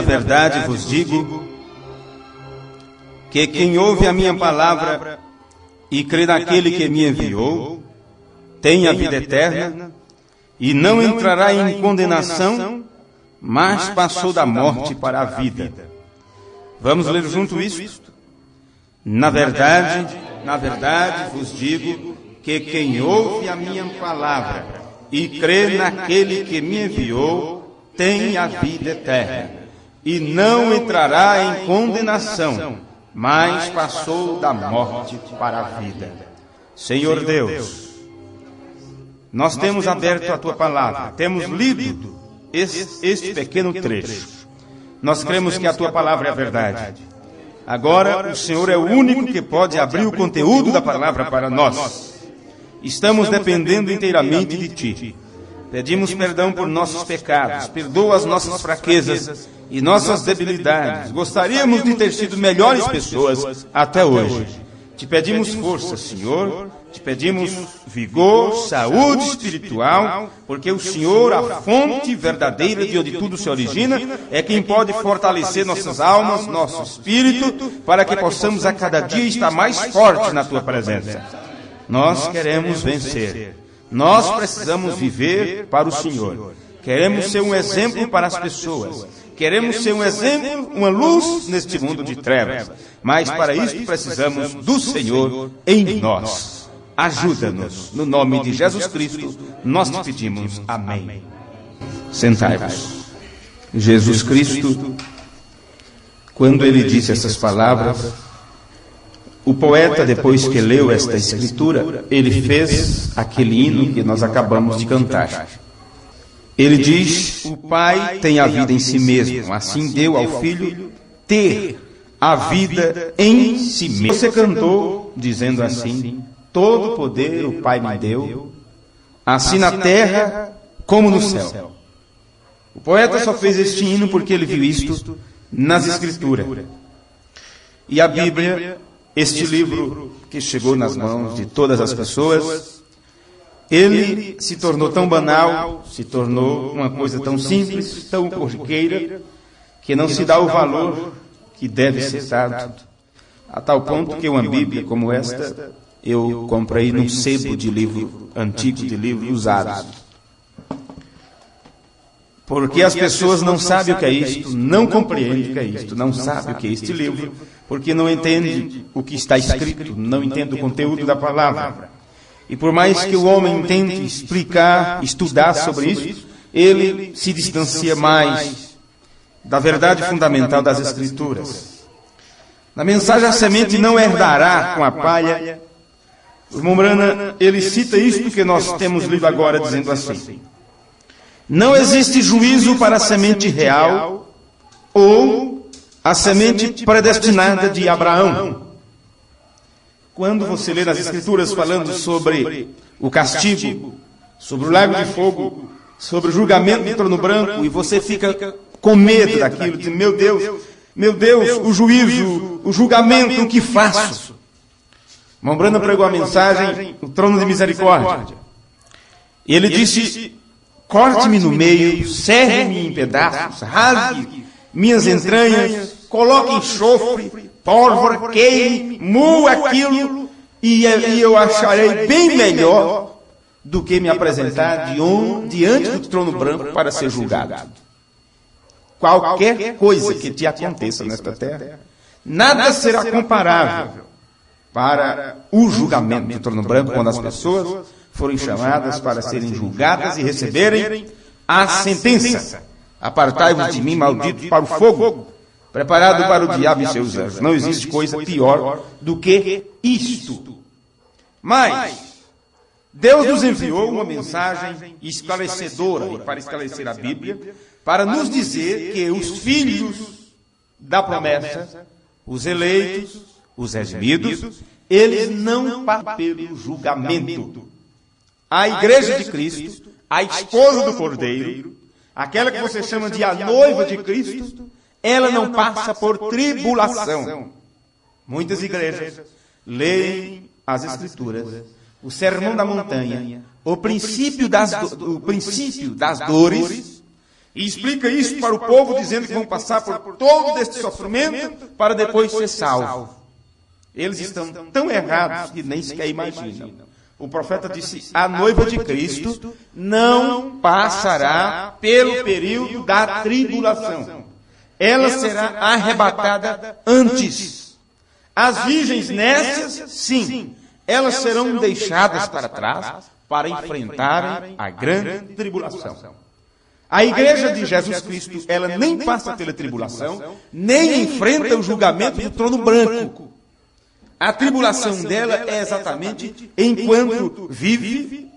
verdade vos digo que quem ouve a minha palavra e crê naquele que me enviou, tem a vida eterna e não entrará em condenação, mas passou da morte para a vida. Vamos ler junto isso? Na verdade vos digo que quem ouve a minha palavra e crê naquele que me enviou, tem a vida eterna e não entrará em condenação, mas passou da morte para a vida. Senhor Deus, nós temos aberto a Tua palavra, temos lido este pequeno trecho. Nós cremos que a Tua palavra é a verdade. Agora, o Senhor é o único que pode abrir o conteúdo da palavra para nós. Estamos dependendo inteiramente de Ti. Pedimos perdão por nossos pecados, perdoa as nossas fraquezas e nossas debilidades. Gostaríamos de ter sido melhores pessoas até hoje. Te pedimos força, Senhor. Te pedimos vigor, saúde espiritual, porque o Senhor, a fonte verdadeira de onde tudo se origina, é quem pode fortalecer nossas almas, nosso espírito, para que possamos a cada dia estar mais fortes na Tua presença. Nós queremos vencer. Nós precisamos viver para o Senhor. Queremos ser um exemplo para as pessoas. Queremos ser um exemplo, uma luz neste mundo de trevas. Mas para isso precisamos do Senhor em nós. Ajuda-nos. No nome de Jesus Cristo, nós te pedimos. Amém. Sentai-vos. Jesus Cristo, quando ele disse essas palavras, o poeta, depois que leu esta escritura, ele fez aquele hino que nós acabamos de cantar. Ele diz: o Pai tem a vida em si mesmo, assim deu ao Filho ter a vida em si mesmo. Você cantou dizendo assim: todo poder o Pai me deu, assim na terra como no céu. O poeta só fez este hino porque ele viu isto nas Escrituras. E a Bíblia, este livro que chegou nas mãos de todas as pessoas, ele se tornou tão banal, se tornou uma coisa tão simples, tão corriqueira, que não se dá o valor que deve ser dado, a tal ponto que uma Bíblia como esta eu comprei num sebo de livro antigo, de livro usado. Porque as pessoas não sabem o que é isto, não compreendem o que é isto, não sabem o que é este livro, porque não entendem o que está escrito, não entendem o conteúdo da palavra. E por mais que o homem tente explicar, estudar sobre isso, ele se distancia mais da verdade fundamental das Escrituras. Na mensagem A Semente Não Herdará com a Palha, o irmão Brana, ele cita isto que nós temos lido agora, dizendo assim: não existe juízo para a semente real ou a semente predestinada de Abraão. Quando você lê nas Escrituras falando sobre o castigo, sobre o lago de fogo, sobre o julgamento do trono branco, e você fica com medo daquilo, diz: meu Deus, o juízo, o julgamento, o que faço? Irmão Brana pregou a mensagem, o trono de misericórdia. E ele disse: corte-me no meio, serre-me em pedaços, rasgue minhas entranhas, coloque enxofre, pólvora, queime, moa aquilo, e eu acharei bem melhor do que me apresentar diante do trono branco para ser julgado. Qualquer coisa que te aconteça nesta terra, nada será comparável para o julgamento do trono branco, quando as pessoas forem chamadas para serem julgadas e receberem a sentença: apartai-vos de mim, malditos, para o fogo preparado para o diabo e seus anjos. Não existe coisa pior do que isto. Mas Deus nos enviou uma mensagem esclarecedora, e para esclarecer a Bíblia, para nos dizer que os filhos da promessa, os eleitos, os redimidos, eles não passam pelo julgamento. A igreja de Cristo, a esposa do Cordeiro, aquela que você chama de a noiva de Cristo, ela não passa por tribulação. Muitas igrejas leem as Escrituras, o Sermão da Montanha, o princípio das dores, E explica isso para o povo, dizendo que vão passar por todo este sofrimento para depois ser salvos. Eles estão tão errados que nem sequer imaginam. O profeta disse, a noiva de Cristo não passará pelo período da tribulação. Ela será arrebatada antes. As virgens nécias, sim, elas serão deixadas para trás para enfrentarem a grande tribulação. A igreja de Jesus Cristo, ela nem passa pela tribulação, nem enfrenta o julgamento do trono branco. A tribulação dela é exatamente enquanto vive,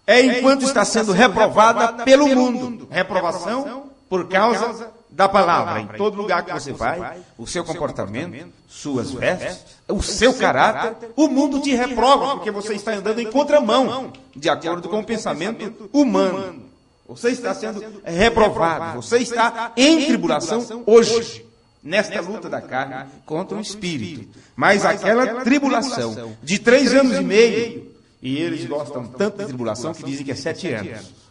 é enquanto está sendo reprovada pelo mundo. Reprovação por causa da palavra. Em todo lugar que você vai, o seu comportamento, suas vestes, o seu caráter, o mundo te reprova, porque você está andando em contramão, de acordo com o pensamento humano. Você está sendo reprovado, você está em tribulação hoje, nesta luta da carne contra o espírito. Mas aquela tribulação de 3 anos e meio, e eles gostam tanto de tribulação que dizem que é 7 anos.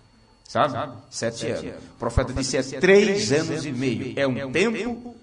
Sabe? 7 anos. O profeta disse é 3 anos e meio. É um tempo,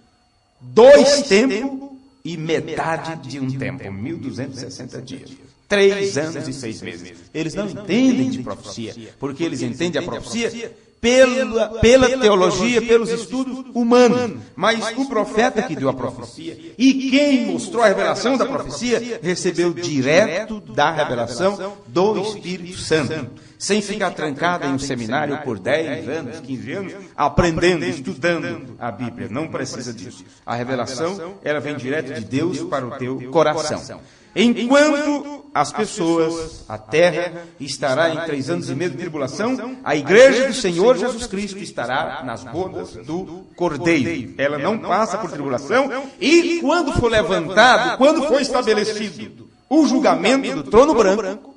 2 tempos e metade de um tempo. 1260 dias. 3 anos e 6 meses. Eles não entendem de profecia, porque eles entendem a profecia pela teologia, pelos estudos humanos. Mas o profeta que deu a profecia, e quem mostrou a revelação da profecia, recebeu direto da revelação do Espírito Santo. Sem ficar trancado em um seminário por 10 anos, 15 anos, aprendendo, estudando a Bíblia. Não precisa disso. A revelação, ela vem direto de Deus para o teu coração. Enquanto as pessoas, a terra, estará em 3 anos e meio de tribulação, a igreja do Senhor Jesus Cristo estará nas bodas do Cordeiro. Ela não passa por tribulação, e quando for levantado, quando for estabelecido o julgamento do trono branco,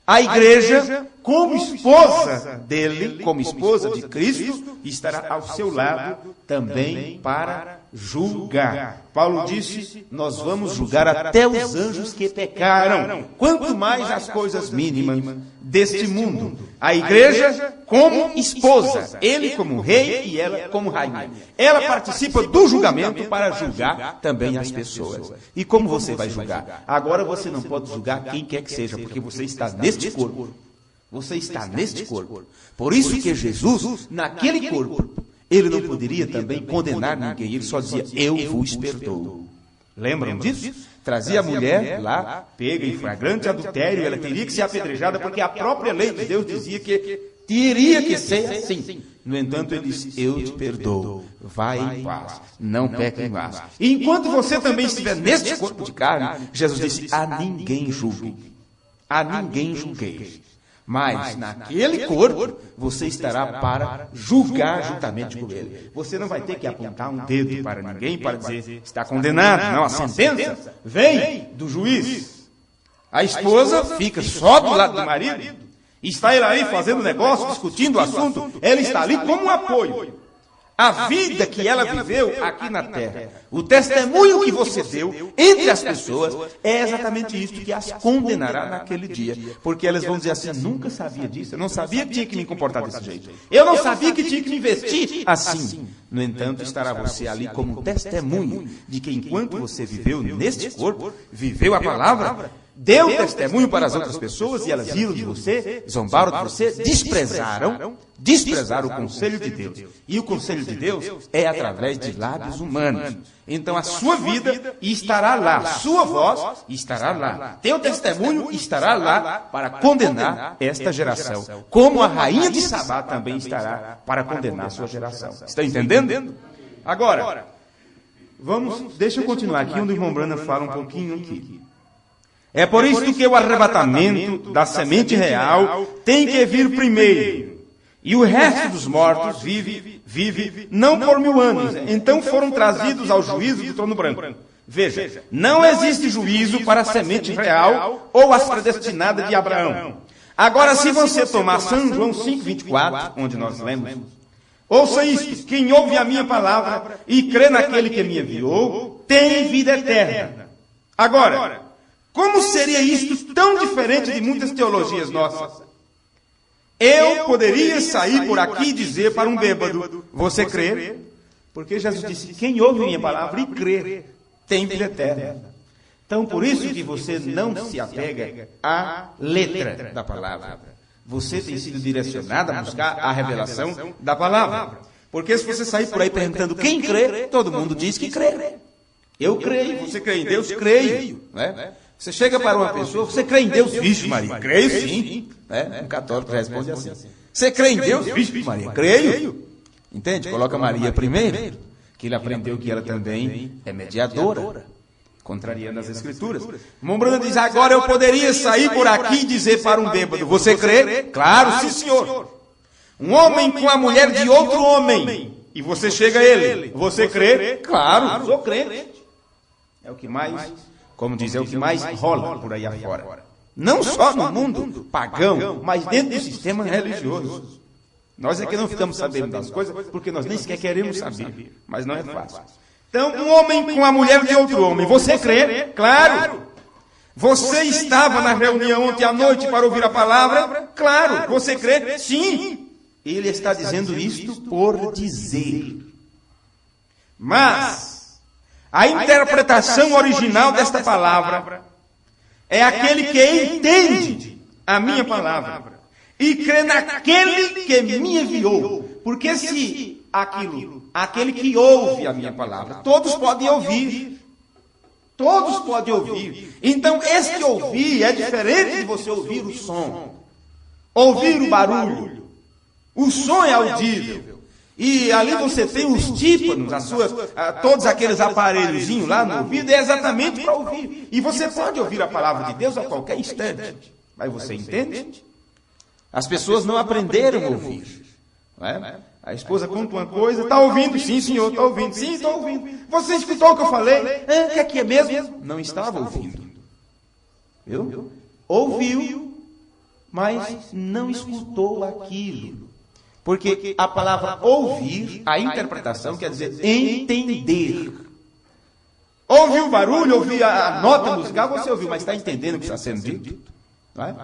a igreja, como esposa dele, como esposa de Cristo, estará ao seu lado também para julgar. Paulo disse, nós vamos julgar até os anjos que pecaram, quanto mais as coisas mínimas deste mundo. A igreja como esposa, ele como rei e ela como rainha. Ela participa do julgamento para julgar também as pessoas. E como você vai julgar? Agora você não pode julgar quem quer que seja, porque você está neste corpo. Você está neste corpo. Por isso que Jesus, naquele corpo, ele não poderia também condenar ninguém. Ele só dizia, eu vos perdoo. Lembram disso? Trazia a mulher lá, pega em flagrante adultério, ela teria que ser apedrejada, porque a própria lei de Deus dizia que teria que ser assim. No entanto, ele disse, eu te perdoo, vai em paz, não peque mais. E enquanto você também estiver neste corpo de carne, Jesus disse, a ninguém julgue, a ninguém julguei. Mas naquele corpo, você estará para julgar juntamente com ele. Você não vai ter que apontar um dedo para ninguém para dizer, está condenado. Não, a sentença vem do juiz. A esposa fica só do lado do marido. Está ele aí fazendo negócio, discutindo o assunto. Ela está ali como um apoio. A vida que ela viveu aqui na terra, o testemunho que você deu entre as pessoas, é exatamente isto que as condenará naquele dia. Porque elas vão dizer assim, nunca sabia disso, eu não sabia que tinha que me comportar desse jeito. Eu não sabia que tinha que me vestir assim. No entanto, estará você ali como um testemunho de que enquanto você viveu neste corpo, viveu a palavra, deu testemunho para as outras pessoas e elas riram de você, zombaram de você, desprezaram o conselho de Deus. E o conselho de Deus é através de lábios humanos. Então a sua vida estará lá, sua voz estará lá, teu testemunho estará lá para condenar esta geração. Como a rainha de Sabá também estará para condenar a sua geração. Está entendendo? Agora, deixa eu continuar aqui onde o irmão Branham fala um pouquinho aqui. É por isso que o arrebatamento da semente real tem que vir primeiro. E o resto dos mortos vive não por 1000 anos. Então foram trazidos ao juízo do trono branco. Veja, não existe juízo para a semente real ou as predestinadas de Abraão. Agora, se você tomar São João 5,24, onde nós lemos, ouça isto, quem ouve a minha palavra e crê naquele que me enviou, tem vida eterna. Agora, como seria isto tão diferente de muitas teologias nossas? Eu poderia sair por aqui e dizer para um bêbado, você crê? Porque Jesus disse, quem ouve minha palavra e crê, tem vida eterna. Então, por isso que você não se apega à letra da palavra. Você tem sido direcionado a buscar a revelação da palavra. Porque se você sair por aí perguntando quem crê, todo mundo diz que crê. Eu creio. Você crê em Deus? Creio. Né? Você chega para uma pessoa, você crê em Deus? Vixe, Maria, creio sim. Um católico responde assim. Você crê em Deus? Vixe, Maria, creio. Entende? Coloca Maria primeiro, que ele aprendeu que ela também é mediadora, contrariando as Escrituras. Mombrana diz, agora eu poderia sair por aqui e dizer para um bêbado, você crê? Claro, sim, senhor. Um homem com a mulher de outro homem, e você chega a ele, você crê? Claro, sou crente. É o que mais, como diz, é o que mais rola por aí afora. Não só no mundo pagão, mas dentro do sistema religioso. Nós é que não ficamos sabendo das coisas, porque nós nem sequer queremos saber, mas não é fácil. Então, um homem com a mulher de outro homem, você crê? Claro. Você estava na reunião ontem à noite para ouvir a palavra? Claro. Você crê? Sim. Ele está dizendo isto por dizer. Mas a interpretação original desta palavra é aquele que entende a minha palavra e crê naquele que me enviou. Porque se aquele que ouve a minha palavra, todos podem ouvir. Todos podem ouvir. Então, este ouvir é diferente de você ouvir o som, ouvir o barulho. O som é audível. E ali você tem os tímpanos, todos aqueles aparelhozinhos lá no ouvido, é exatamente para ouvir. E você pode ouvir a palavra de Deus a qualquer instante. Mas você entende? As pessoas não aprenderam a ouvir. Não é? A esposa conta uma coisa, está ouvindo? Sim, senhor, está ouvindo. Sim, estou ouvindo. Você escutou o que eu falei? O que é que é mesmo? Não estava ouvindo. Viu? Ouviu, mas não escutou aquilo. Porque a palavra ouvir, a interpretação quer dizer entender. Ouviu o barulho, ouviu a nota musical, você ouviu, mas está entendendo o que está sendo dito? Não é?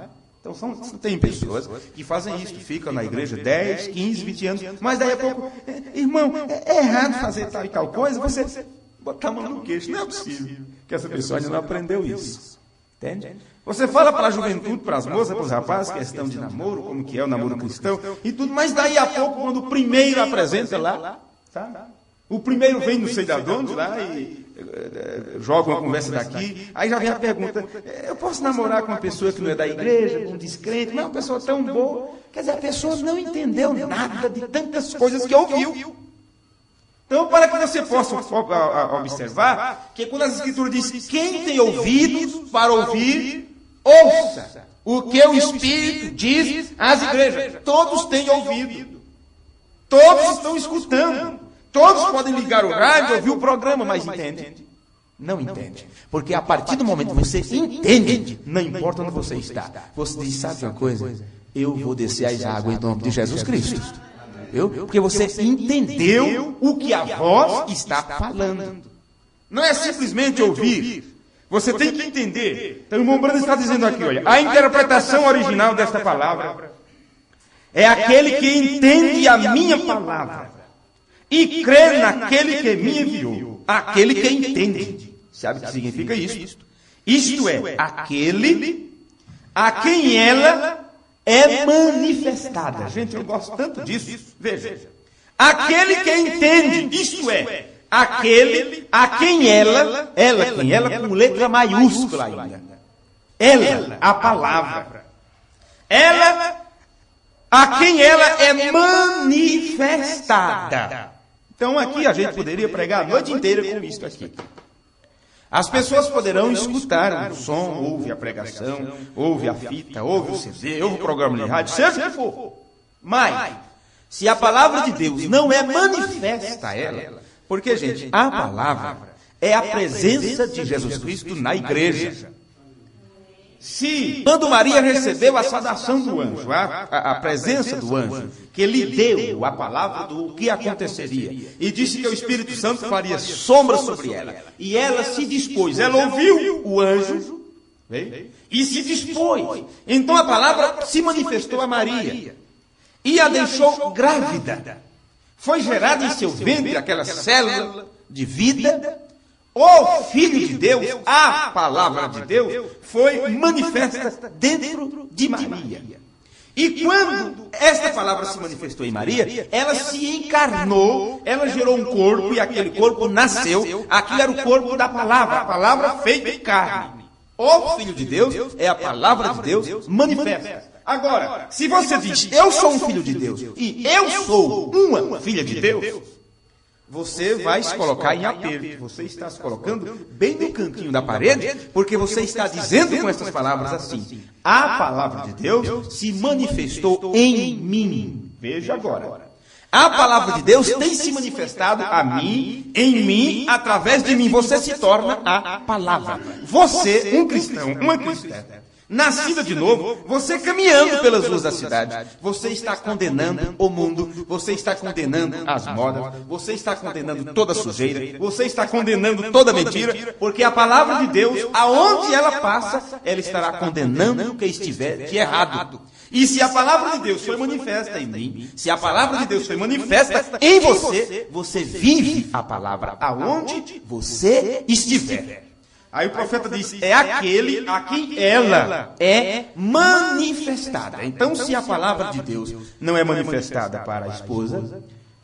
Então, tem pessoas que fazem isso, que ficam na igreja 10, 15, 20 anos, mas daí a pouco, irmão, é errado fazer tal e tal coisa, você botar a mão no queixo. Não é possível que essa pessoa ainda não aprendeu isso. Entende? Você fala para a juventude, para as moças, para os rapazes, questão de namoro, como que é o namoro cristão, e tudo, mas daí a pouco, quando o primeiro apresenta lá, tá? O primeiro vem no sei da onde lá e joga uma conversa daqui, aí já vem a pergunta, eu posso namorar com uma pessoa que não é da igreja, com um descrente, mas é uma pessoa tão boa? Quer dizer, a pessoa não entendeu nada de tantas coisas que ouviu. Então, para que você possa observar, que quando as Escrituras dizem, quem tem ouvidos para ouvir, ouça o que o Espírito diz às igrejas. Todos têm ouvido. Todos estão escutando. Todos podem ligar o rádio, ouvir o programa, mas entende? Não entende. Porque a partir do momento que você entende, não importa onde você está. Você diz, sabe uma coisa? Eu vou descer as águas em nome de Jesus Cristo. Viu? Porque você entendeu o que a voz está falando. Não é simplesmente ouvir. Você tem que entender. Então o irmão Brando está dizendo aqui, olha, a interpretação original desta palavra é aquele que entende a minha palavra e crê naquele que me enviou. Aquele que entende. Sabe o que significa isso? Isto é, aquele a quem ela é manifestada. Gente, eu gosto tanto disso. Veja. Aquele que entende, isto é, aquele a quem ela com letra maiúscula ainda. Ela, a palavra. Ela, a quem ela é manifestada. Então aqui a gente poderia pregar a noite inteira com isto aqui. As pessoas poderão escutar o som, ouve a pregação, ouve a fita, ouve o CD, ouve o programa de rádio, seja o que for. Mas, se a palavra de Deus não é manifesta a ela, porque, gente, a palavra é a presença de Jesus Cristo na igreja. Se, quando Maria recebeu a saudação do anjo, a presença do anjo, que lhe deu a palavra do que aconteceria, e disse que o Espírito Santo faria sombra sobre ela, e ela se dispôs, ela ouviu o anjo, e se dispôs. Então a palavra se manifestou a Maria. e a deixou grávida. Foi gerada em seu ventre aquela célula de vida. O Filho de Deus, a palavra de Deus, foi manifesta dentro de Maria. E quando esta palavra se manifestou em Maria, ela se encarnou, ela gerou um corpo e aquele corpo nasceu. Aquilo era o corpo da palavra, a palavra feita em carne. O Filho de Deus é a palavra de Deus manifesta. Agora, se você diz, eu sou um filho de Deus e eu sou uma filha de Deus, você vai se colocar em aperto. Você está se colocando bem no cantinho da parede, porque você está dizendo com essas palavras assim: a palavra de Deus se manifestou em mim. Veja agora. A palavra de Deus tem se manifestado a mim, em mim, através de mim. Você se torna a palavra. Você, um cristão, uma cristã, nascida de novo, você caminhando pelas ruas da cidade, você está condenando o mundo, você está condenando as modas, você está condenando toda sujeira, você está condenando toda mentira, porque a palavra de Deus, aonde ela passa, ela estará condenando o que estiver de errado. E se a palavra de Deus foi manifesta em mim, se a palavra de Deus foi manifesta em você, você vive a palavra aonde você estiver. Aí o profeta diz, é aquele a quem ela é manifestada. Então, se a palavra de Deus não é manifestada para a esposa,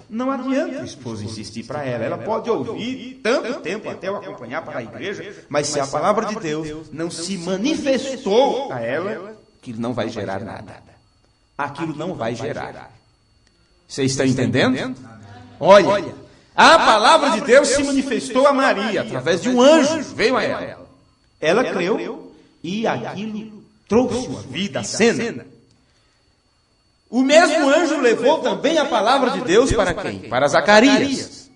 não adianta a esposa insistir para ela. Ela pode ouvir tanto tempo até o acompanhar para a igreja, mas se a palavra de Deus não se manifestou a ela, aquilo não vai gerar nada. Aquilo não vai gerar. Vocês estão entendendo? Olha. A palavra de Deus se manifestou a Maria, através de um anjo, veio a ela. Ela creu e aquilo trouxe uma vida à cena. O mesmo anjo levou também a palavra de Deus para quem? Para Zacarias.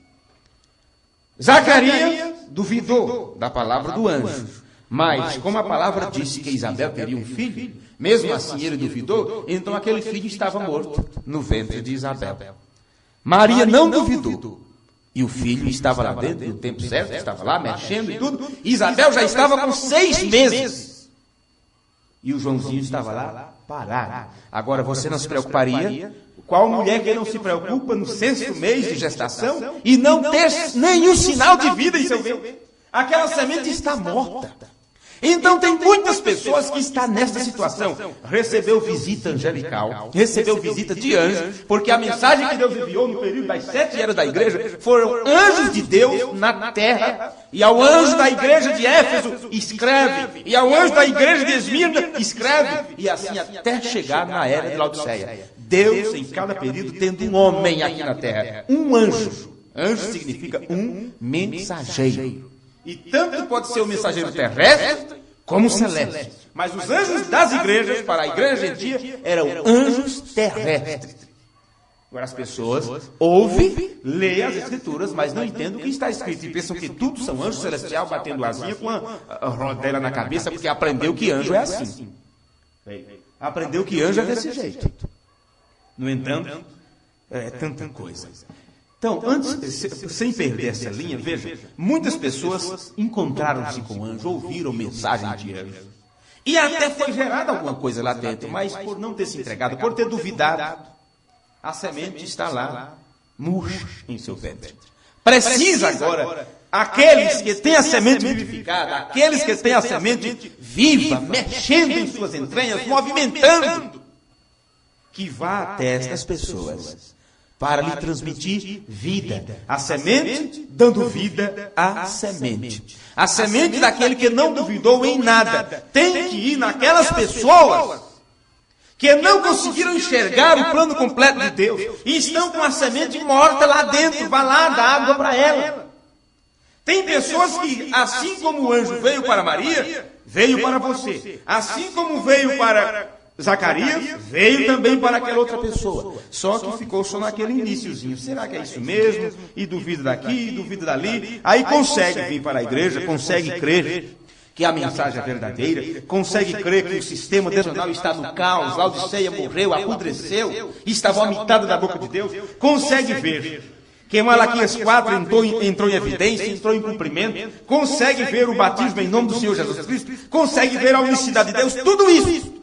Zacarias duvidou da palavra do anjo. Mas, como a palavra disse que Isabel teria um filho, mesmo assim ele duvidou, então aquele filho estava morto no ventre de Isabel. Maria não duvidou. E o filho estava lá dentro, no tempo certo, estava lá mexendo e tudo. Isabel já estava com 6 meses. E o Joãozinho estava lá parado. Agora, você não se preocuparia? Qual mulher que não se preocupa no 6º mês de gestação e não ter nenhum sinal de vida em seu ventre? Aquela semente está morta. Então tem muitas pessoas que estão nesta situação. Recebeu visita angelical, recebeu visita de anjos, porque a mensagem que Deus enviou no período das 7 eras da igreja foram anjos de Deus na terra. E ao anjo da igreja de Éfeso, escreve. E ao anjo da igreja de Esmirna, escreve. E assim até chegar na era de Laodiceia. Deus, em cada período, tendo um homem aqui na terra. Um anjo. Anjo significa um mensageiro. E tanto pode ser o mensageiro terrestre como celeste. Mas os anjos das igrejas, para a igreja gentia, eram anjos terrestres. Agora as pessoas ouvem, leem as escrituras, mas não entendem o que está escrito. E pensam que tudo são anjos celestiais batendo asinha com a rodela na cabeça, porque aprendeu que anjo é assim. Aprendeu que anjo é desse jeito. No entanto, é tanta coisa. Então, antes, sem perder essa linha, veja, muitas pessoas encontraram-se com anjo, ouviram mensagem de anjo. E até foi gerada alguma coisa lá dentro, mas por não ter se entregado, por ter duvidado, a semente está lá, murcha em seu ventre. Precisa agora, aqueles que têm a semente vivificada, aqueles que têm a semente viva, mexendo em suas entranhas, movimentando, que vá até estas pessoas para lhe transmitir vida. A semente dando vida à semente. A semente daquele que não duvidou em nada. Tem que ir naquelas pessoas que não conseguiram enxergar o plano completo de Deus e estão com a semente morta lá dentro. Vá lá, dá água para ela. Tem pessoas que, assim como o anjo veio para Maria, veio para você. Assim como veio para Zacarias, veio também para aquela outra pessoa. Só que ficou só naquele iniciozinho. Será que é isso mesmo? E duvida daqui, duvida dali. Aí consegue vir para a igreja, consegue crer que a mensagem é verdadeira, consegue crer que o sistema nacional está no caos, Laodiceia morreu, apodreceu, está vomitada da boca de Deus, consegue ver que Malaquias 4 entrou em evidência, entrou em cumprimento, consegue ver o batismo em nome do Senhor Jesus Cristo, consegue ver a unicidade de Deus, tudo isso.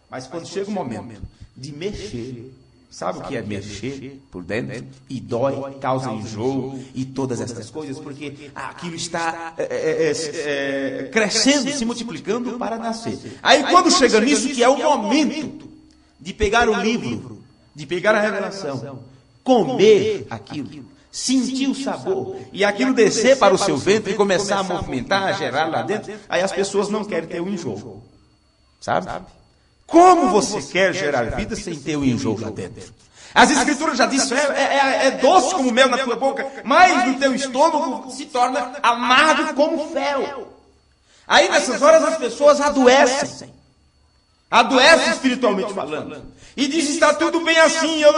Mas quando chega o momento de mexer, Sabe o que é mexer por dentro? E dói, causa enjoo e todas essas coisas, porque aquilo está crescendo, se multiplicando para nascer. Aí quando chega nisso, que é o momento de pegar o livro, de pegar a revelação, comer aquilo, sentir o sabor, e aquilo descer para o seu ventre e começar a movimentar, a gerar lá dentro, aí as pessoas não querem ter o enjoo. Sabe? Como você quer gerar vida sem ter o enjoo lá dentro? As escrituras já dizem, é doce como mel na tua boca, mas no teu estômago se torna amargo como fel. Aí nessas horas as pessoas adoecem espiritualmente falando, e dizem, está tudo bem assim, eu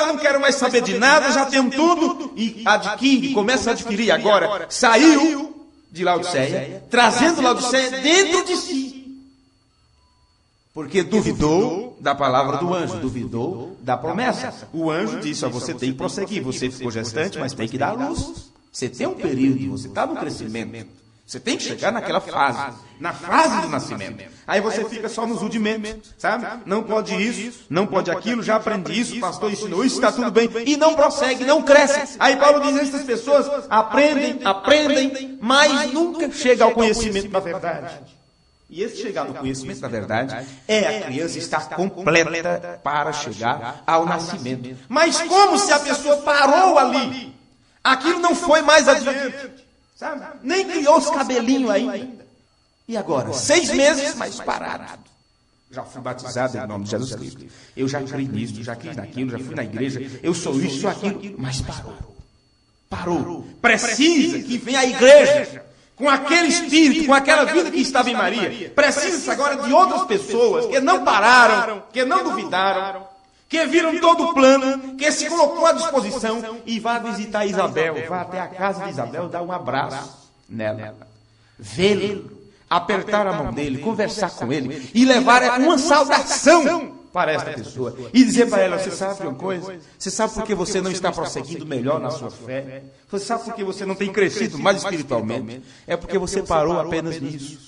não quero mais saber de nada, já tenho tudo, e começa a adquirir agora, saiu de Laodiceia, trazendo Laodiceia dentro de si. Porque duvidou da palavra do anjo, duvidou da promessa. O anjo disse, você tem que prosseguir, você ficou gestante, mas tem que dar luz. Você tem um período, você está no crescimento. Você tem que chegar naquela fase, na fase do nascimento. Aí você fica só nos rudimentos, sabe? Não pode isso, não pode aquilo, já aprendi isso, o pastor ensinou isso, está tudo bem. E não prossegue, não cresce. Aí Paulo diz, essas pessoas aprendem, mas nunca chegam ao conhecimento da verdade. E esse chegar no conhecimento da verdade a criança estar completa para chegar ao nascimento. Mas como se a pessoa parou ali? Aquilo não foi mais adiante. Sabe? Nem criou os cabelinhos ainda. E agora? 6 meses, mas parado. Já fui batizado em nome de Jesus Cristo. Eu já criei nisso, já criei naquilo, já fui na igreja. Eu sou isso, sou aquilo. Mas parou. Precisa que venha a igreja com aquele espírito, com aquela vida que estava em Maria. Precisa agora de outras pessoas que não pararam, que não duvidaram, que viram todo o plano, que se colocou à disposição e vá visitar Isabel, vá até a casa de Isabel, dar um abraço nela, vê-lo, apertar a mão dele, conversar com ele e levar uma saudação para esta pessoa e dizer para ela, você sabe de uma coisa? Você sabe por que você não está prosseguindo melhor na sua fé? Você sabe por que você não tem crescido mais espiritualmente? É porque você parou apenas nisso.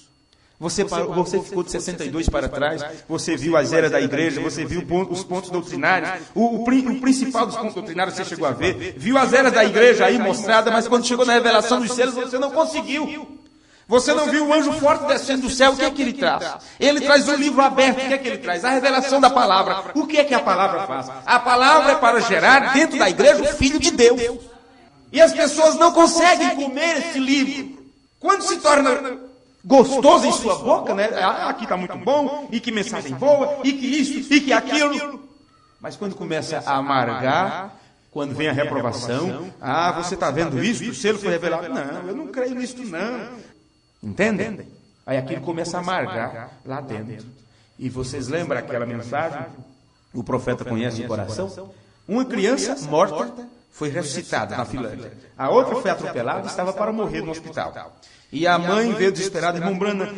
Você ficou de 62 para trás, você viu as eras da igreja, você viu os pontos doutrinários, o principal dos pontos doutrinários você chegou a ver, viu as eras da igreja aí mostrada, mas quando chegou na revelação dos selos você não conseguiu. Você não viu o anjo forte descendo do céu, o que é que ele traz? Ele traz um livro aberto, o que é que ele traz? A revelação da palavra. O que é que a palavra faz? A palavra é para gerar dentro da igreja o Filho de Deus. E as pessoas não conseguem comer esse livro. Quando se torna gostoso em sua boca, né? Aqui está muito bom, e que mensagem boa, e que isso, e que aquilo. Mas quando começa a amargar, quando vem a reprovação, você está vendo isso? O selo foi revelado. Não, eu não creio nisso não. Entendem? Aí aquilo começa a amargar lá dentro. E vocês lembram aquela mensagem? O profeta conhece o coração? Uma criança morta foi ressuscitada na Finlândia. A outra foi atropelada e estava para morrer no hospital. E a mãe veio desesperada, irmão Brana,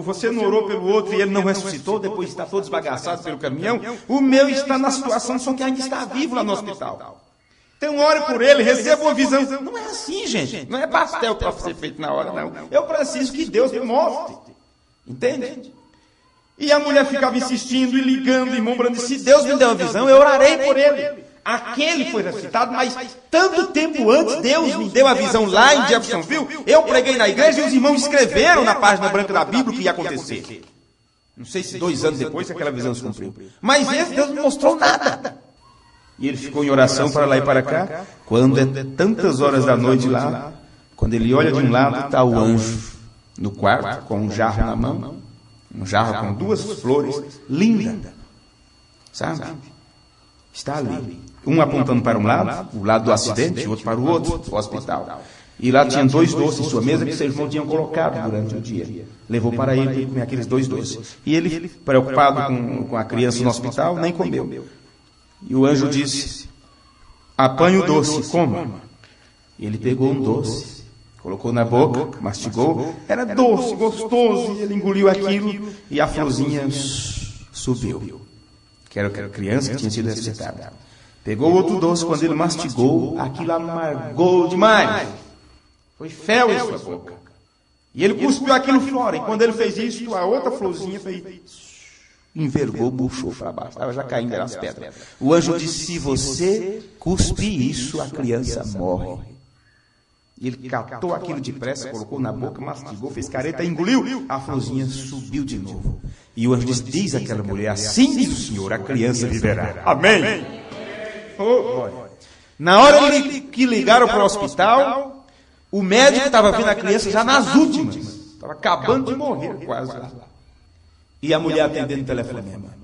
você não orou pelo outro e ele não ressuscitou, depois está todo esbagaçado pelo caminhão. O meu está na situação, só que ainda está vivo lá no hospital. Então ore por ele, receba uma visão. Não é assim, gente. Não é pastel para ser feito na hora, não. Eu preciso que Deus me mostre. Entende? E a mulher ficava insistindo e ligando, irmão Brando, se Deus me der uma visão, eu orarei por ele. Aquele foi ressuscitado, mas tanto tempo antes Deus me deu a visão lá em Jeffersonville, eu preguei na igreja e os irmãos escreveram na página branca da Bíblia o que ia acontecer. Não sei se 2 anos depois aquela visão se cumpriu. Mas esse Deus não mostrou nada. E ele ficou em oração para lá e para cá. Quando é tantas horas da noite lá, quando ele olha de um lado, está o anjo no quarto, com um jarro na mão. Um jarro com 2 flores, linda. Sabe? Está ali. Um apontando para um lado, o lado do acidente, o outro para o outro, o hospital. E lá tinha 2 doces em sua mesa que seus irmãos tinham colocado durante o dia. Levou para ele comer aqueles 2 doces. E ele, preocupado com a criança no hospital, nem comeu. E o anjo disse, apanhe o doce, coma. E ele pegou um doce, colocou na boca, mastigou, era doce, gostoso, e ele engoliu aquilo, e a florzinha subiu. Que era a criança que tinha sido ressuscitada. Pegou outro doce, quando ele mastigou, aquilo amargou demais. Foi fel em sua boca. E ele cuspiu aquilo fora, e quando ele fez isso, a outra florzinha fez envergou, murchou para baixo, estava já caindo nas pedras. O anjo disse, se você cuspir isso, a criança morre. Ele catou aquilo depressa, colocou na boca, mastigou, fez careta, engoliu. A florzinha subiu de novo. E o anjo disse, diz àquela mulher, assim diz o Senhor, a criança viverá. Amém. Na hora que ligaram para o hospital, o médico estava vendo a criança já nas últimas. Estava acabando de morrer quase. E a mulher atendendo o telefonema.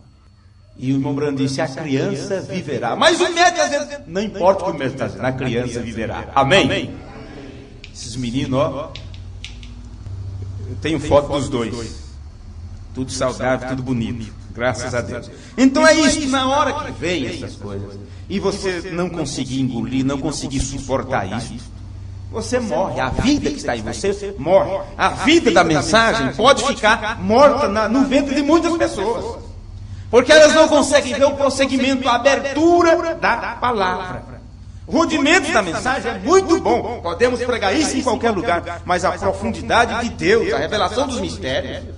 E o irmão Brando disse, a criança viverá. Mas o médico está dizendo, não importa o que o médico está dizendo, a criança viverá. Amém. Esses meninos, ó, eu tenho foto dos dois. Tudo saudável, tudo bonito. Graças a Deus. Então é isso, na hora que vem essas coisas, e você não conseguir engolir, não conseguir suportar isso, você morre. A vida que está em você morre. A vida da mensagem pode ficar morta no ventre de muitas pessoas. Porque elas não conseguem ver o prosseguimento, a abertura da palavra. Rudimentos da mensagem é muito bom. Podemos pregar isso em qualquer lugar. Mas a profundidade de Deus, a revelação dos mistérios.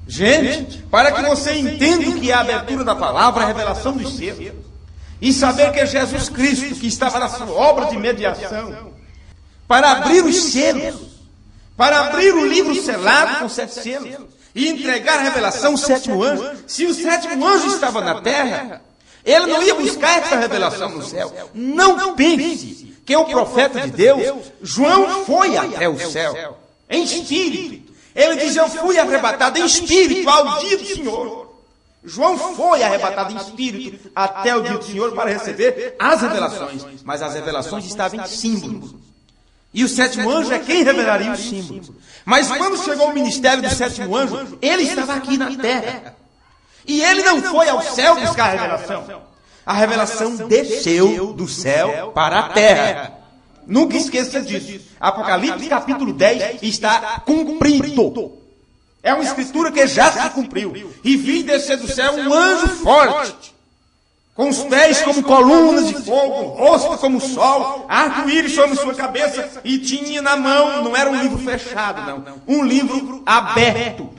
Gente, para que você entenda o que é a abertura da palavra, a revelação dos selos. E saber que é Jesus Cristo que estava na sua obra de mediação. Para abrir os selos. Para abrir o livro selado com 7 selos. E entregar a revelação ao 7º anjo. Se o 7º anjo estava na terra, ele não ia buscar essa revelação no céu. Não pense que o profeta de Deus, João, foi até o céu, em espírito. Ele diz, eu fui arrebatado em espírito ao dia do Senhor. João foi arrebatado em espírito até o dia do Senhor para receber as revelações. Mas as revelações estavam em símbolos. E o 7º anjo é quem revelaria os símbolos. Mas quando chegou o ministério do 7º anjo, ele estava aqui na terra. E ele não foi ao céu buscar a revelação. A revelação desceu do céu para a terra. Nunca esqueça disso. Apocalipse capítulo 10 está cumprido. É uma escritura que já se cumpriu. E vi descer do céu um anjo forte, com os pés como colunas de fogo, rosto como o sol, arco-íris sobre sua cabeça, e tinha na mão, não era um livro fechado, não, um livro aberto.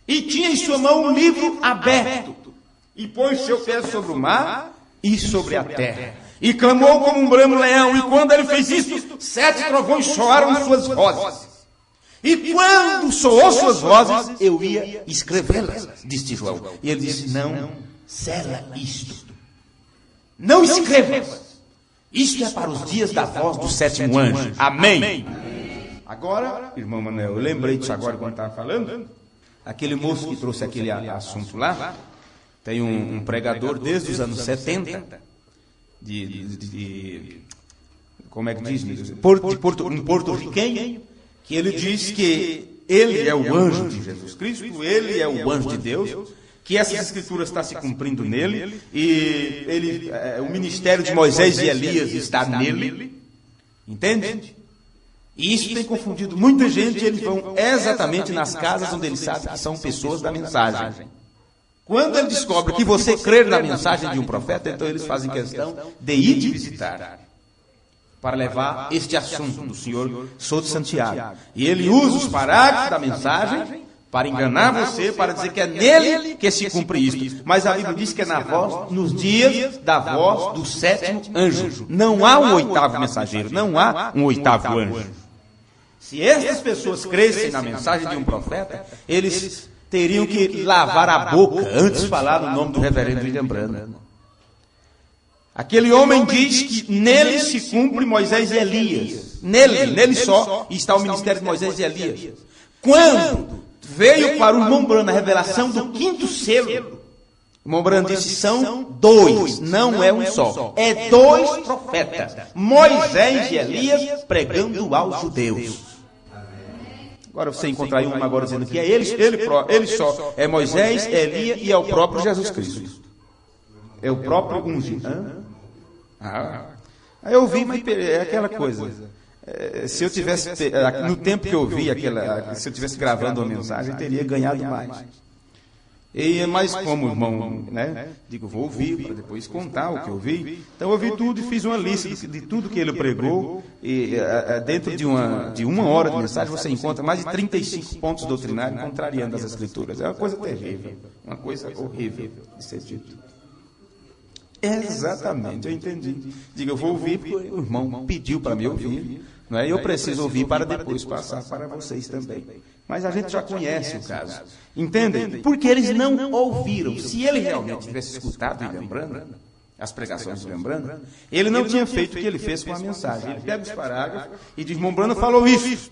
E tinha em sua mão um livro aberto. E pôs seu pé sobre o mar e sobre a terra. E clamou como um bramo leão. E quando ele fez isso, 7 trovões soaram suas vozes. E quando soou suas vozes, eu ia escrevê-las, disse João. E ele disse, não, sela isto. Não escrevas. Isto é para os dias da voz do 7º anjo. Amém. Agora, irmão Manuel, eu lembrei disso agora quando estava falando. Aquele moço que trouxe aquele assunto lá, tem um pregador desde os anos 70, como é que diz? Um porto-riquenho, que ele diz que ele é o anjo de Jesus Cristo, ele é o anjo de Deus, que essas escrituras estão se cumprindo nele, e o ministério de Moisés e Elias está nele, entende? E isso tem confundido muita gente, e eles vão exatamente nas casas onde eles sabem que são pessoas da mensagem. Quando ele descobre que você crê na mensagem de um profeta, então eles fazem questão de ir te visitar, para levar este assunto do Senhor Souto Santiago. E ele usa os parágrafos da mensagem para enganar você, para dizer que é nele que se cumpre isto. Mas a Bíblia diz que é nos dias da voz do 7º anjo. Não há um 8º mensageiro, não há um 8º anjo. Se essas pessoas crescem na mensagem de um profeta, eles teriam que lavar a boca antes de falar no nome do reverendo William Branham. Aquele homem diz que nele se cumpre Moisés e Elias. Nele só está o ministério de Moisés e Elias. Quando veio para o irmão Branham a revelação do 5º selo, o irmão Branham disse, são 2, não é um só. É 2 profetas, Moisés e Elias, pregando aos judeus. Agora você encontrar aí um agora dizendo que é ele só. É Moisés, é Elias e é o próprio Jesus Cristo. É o próprio ungido. Aí eu vi, mas é aquela coisa. Se eu tivesse, no tempo que eu vi se eu tivesse gravando uma mensagem, eu teria ganhado mais. Mas como irmão, né? Digo, vou ouvir para depois contar o que eu vi. Então eu ouvi tudo e fiz uma lista de tudo que ele pregou. E dentro de uma hora de mensagem você encontra mais de 35 pontos doutrinários contrariando as Escrituras. É uma coisa terrível, uma coisa horrível de ser dito. Exatamente, eu entendi. Digo, eu vou ouvir porque o irmão pediu para me ouvir. Não é? Eu preciso ouvir para depois passar para vocês também. Mas a gente já conhece o caso. Entendem? Porque eles não ouviram. Se ele realmente tivesse escutado William Branham, as pregações de William Branham, ele não tinha feito o que ele fez com a mensagem. Ele pega os parágrafos e diz, irmão Branham falou isso.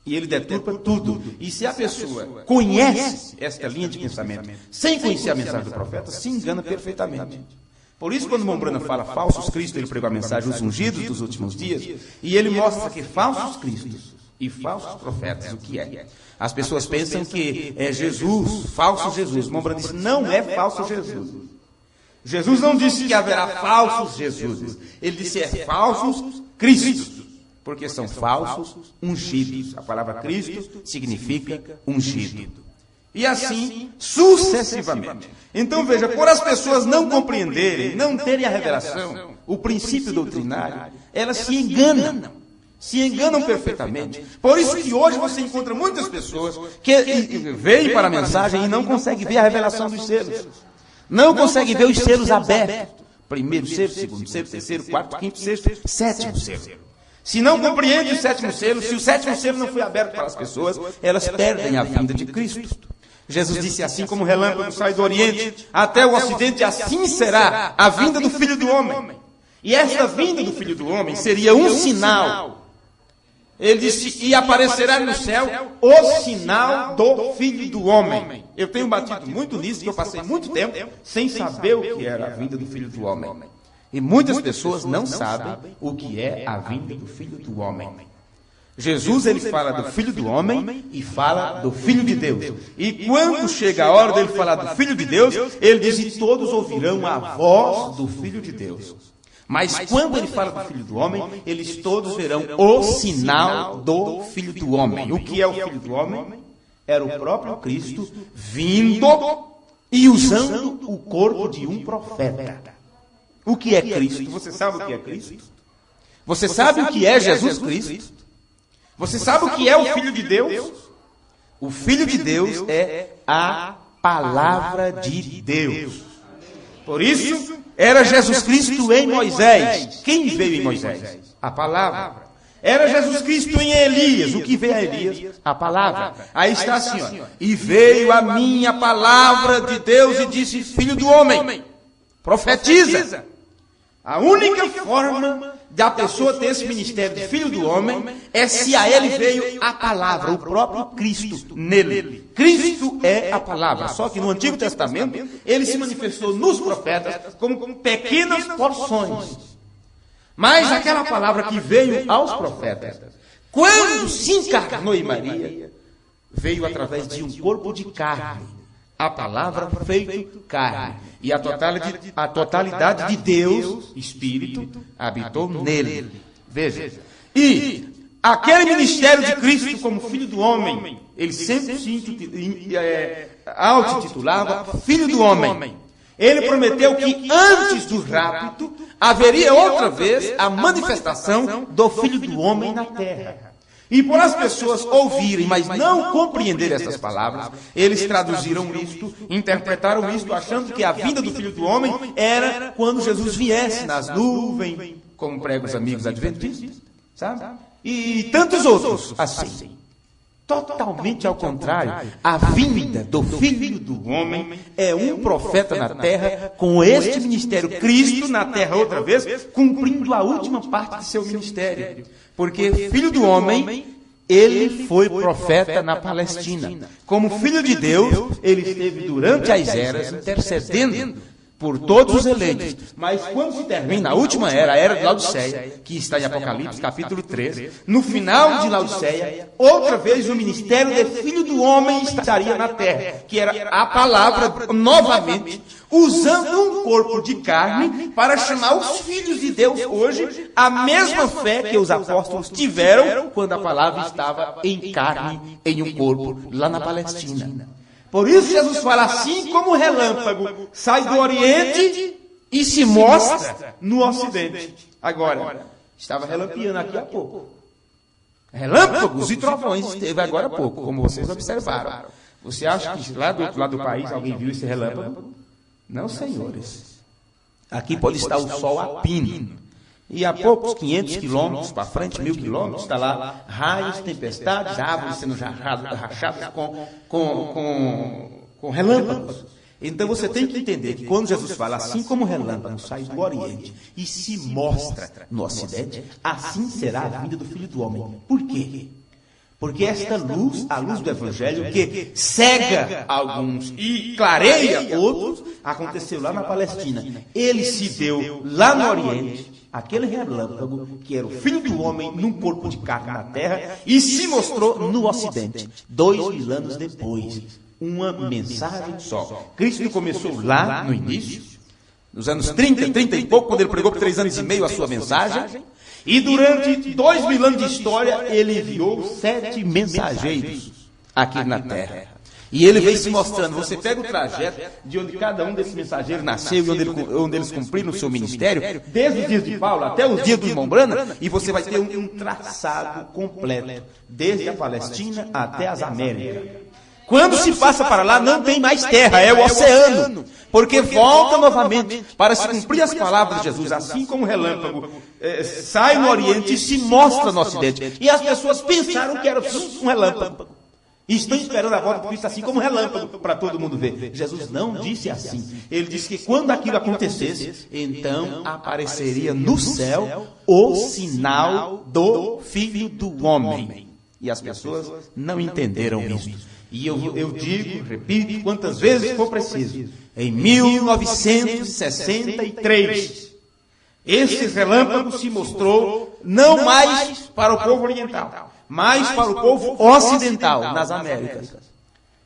E ele deturpa tudo. E se a pessoa conhece esta linha de pensamento, sem conhecer a mensagem do profeta, se engana perfeitamente. Por isso, quando o irmão Branham fala falsos cristos, ele pregou a mensagem os ungidos dos últimos dias, e ele mostra que falsos cristos e falsos profetas, o que é? As pessoas pensam que é Jesus, falso Jesus. O irmão Branham disse, não é falso Jesus. Jesus não disse que haverá falsos Jesus. Ele disse é falsos cristos, porque são falsos ungidos. A palavra Cristo significa ungido. E assim, sucessivamente. Então veja, por as pessoas não compreenderem, não terem a revelação, o princípio doutrinário, elas se enganam perfeitamente. Por isso que hoje você encontra muitas pessoas que veem para a mensagem e não conseguem ver a revelação dos selos. Não conseguem ver os selos abertos. Primeiro selo, segundo selo, terceiro, quarto, quinto, sexto, sétimo selo. Se não compreende o sétimo selo, se o sétimo selo não foi aberto para as pessoas, elas perdem a vinda de Cristo. Jesus disse, assim como o relâmpago sai do Oriente até o Ocidente, assim será a vinda do Filho do Homem. E esta vinda do Filho do Homem seria um sinal. Ele disse, e aparecerá no céu o sinal do Filho do Homem. Eu tenho batido muito nisso, que eu passei muito tempo sem saber o que era a vinda do Filho do Homem. E muitas pessoas não sabem o que é a vinda do Filho do Homem. Jesus, ele fala do Filho do Homem e fala do Filho de Deus. E quando chega a hora dele falar do Filho de Deus, ele diz, e todos ouvirão a voz do Filho de Deus. Mas quando ele fala do Filho do Homem, eles todos verão o sinal do Filho do Homem. O que é o Filho do Homem? Era o próprio Cristo vindo e usando o corpo de um profeta. O que é Cristo? Você sabe o que é Cristo? Você sabe o que é Jesus Cristo? Você sabe o que é o Filho de Deus? O Filho de Deus é a palavra de Deus. Por isso, era Jesus Cristo em Moisés. Quem veio em Moisés? A palavra. Era Jesus Cristo em Elias. O que veio a Elias? A palavra. Aí está assim, ó. E veio a minha palavra de Deus e disse, Filho do homem, profetiza. A única forma da pessoa ter esse ministério de Filho do Homem é se a ele veio a palavra, o próprio Cristo nele. Cristo é a palavra. Só que no Antigo Testamento, ele se manifestou nos profetas como pequenas porções. Mas aquela palavra que veio aos profetas, quando se encarnou em Maria, veio através de um corpo de carne. A palavra feito carne. E a totalidade de Deus, Espírito, habitou nele. Veja. E aquele ministério de Cristo como Filho do Homem, ele sempre se auto-intitulava Filho do Homem. Ele prometeu que antes do rapto haveria outra vez a manifestação do Filho do Homem na terra. E por as pessoas ouvirem, mas não compreenderem essas palavras, eles traduziram isto, interpretaram isto, achando que a vinda do Filho do Homem era quando Jesus viesse nas nuvens, como pregam os amigos adventistas, sabe? E tantos outros assim. Totalmente ao contrário, a vinda do Filho do Homem é um profeta na terra, com este ministério, Cristo na terra outra vez, cumprindo a última parte de seu ministério. Porque Filho do Homem, ele foi profeta na Palestina. Como Filho de Deus, ele esteve durante as eras intercedendo por todos os eleitos. Mas quando se termina a última era, a era de Laodiceia, que está em Apocalipse, capítulo 3, no final de Laodiceia, outra vez o ministério de Filho do Homem estaria na terra, que era a palavra, novamente, usando um corpo de carne para chamar os filhos de Deus hoje a mesma fé que os apóstolos tiveram quando a palavra estava em carne, em um corpo, lá na Palestina. Por isso Jesus fala, assim como o relâmpago sai do Oriente e se mostra no Ocidente. Agora, estava relampeando aqui há pouco. Relâmpagos e trovões esteve agora há pouco, como vocês observaram. Você acha que lá do outro lado do país alguém viu esse relâmpago? Não, senhores. Aqui pode estar o sol a pino. E há poucos 500 quilômetros para frente, 1000 quilômetros, está lá raios, tempestades, árvores sendo rachadas com relâmpagos. Então você tem que entender que quando Jesus fala, assim como o relâmpago sai do Oriente e se mostra no Ocidente, assim será a vinda do Filho do Homem. Por quê? Porque esta luz, a luz do Evangelho, que cega alguns e clareia outros, aconteceu lá na Palestina. Ele se deu lá no Oriente, aquele relâmpago, que era o Filho do Homem num corpo de carne na terra, e se mostrou no Ocidente, 2000 anos depois. Uma mensagem só. Cristo começou lá no início, nos anos 30 e pouco, quando ele pregou por 3 anos e meio a sua mensagem, e durante 2000 anos de história, ele enviou 7 mensageiros aqui na terra. E ele veio se mostrando. Você pega o trajeto de onde cada um desses mensageiros nasceu e onde eles cumpriram o seu ministério, desde os dias de Paulo até os dias do irmão Branham, e você vai ter um traçado completo, desde a Palestina até as Américas. Quando se passa para lá, não tem mais terra, é o oceano. Porque volta novamente para se cumprir as palavras de Jesus, assim como o relâmpago sai no Oriente e se mostra no Ocidente. E as pessoas pensaram que era um relâmpago. E estão esperando a volta de Cristo assim como um relâmpago para todo mundo ver. Jesus não disse assim. Ele disse que quando aquilo acontecesse, então apareceria no céu o sinal do Filho do Homem. E as pessoas não entenderam isso. E eu digo, repito, quantas vezes for preciso. Em 1963, esse relâmpago se mostrou não mais para o povo oriental, mas para o povo ocidental, nas Américas.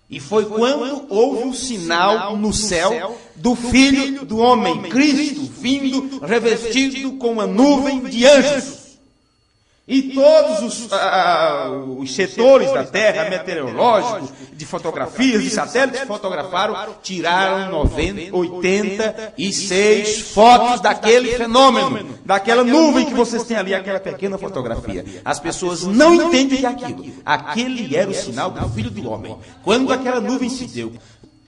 E foi quando houve o sinal no céu do Filho do Homem, Cristo, vindo revestido com uma nuvem de anjos. E todos os setores da Terra, meteorológicos, de fotografias, de satélites fotografaram, tiraram 86 fotos daquele fenômeno, daquela nuvem que vocês têm ali, aquela pequena fotografia. As pessoas não entendem que aquele era o sinal do Filho do Homem. Quando aquela nuvem se deu,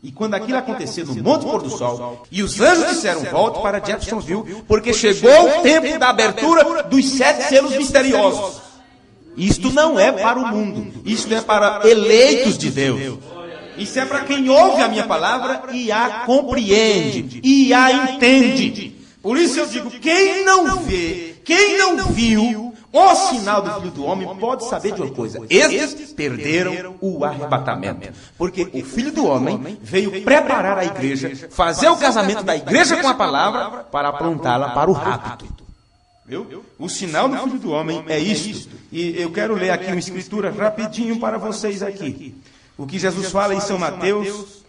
e quando aquilo aconteceu no Monte Pôr do Sol, e os anjos disseram, volte para Jeffersonville, porque chegou o tempo da abertura dos 7 selos misteriosos. Isto não é para o mundo, isto é para eleitos de Deus. Isso é para quem ouve a minha palavra e a compreende, e a entende. Por isso eu digo, quem não vê, quem não viu o sinal do Filho do Homem pode saber de uma coisa. Estes perderam o arrebatamento. Porque o Filho do Homem veio preparar a igreja, fazer o casamento da igreja com a palavra para aprontá-la para o rapto. Viu? O sinal do Filho do Homem é isto. E eu quero ler aqui uma escritura rapidinho para vocês aqui. O que Jesus fala em São Mateus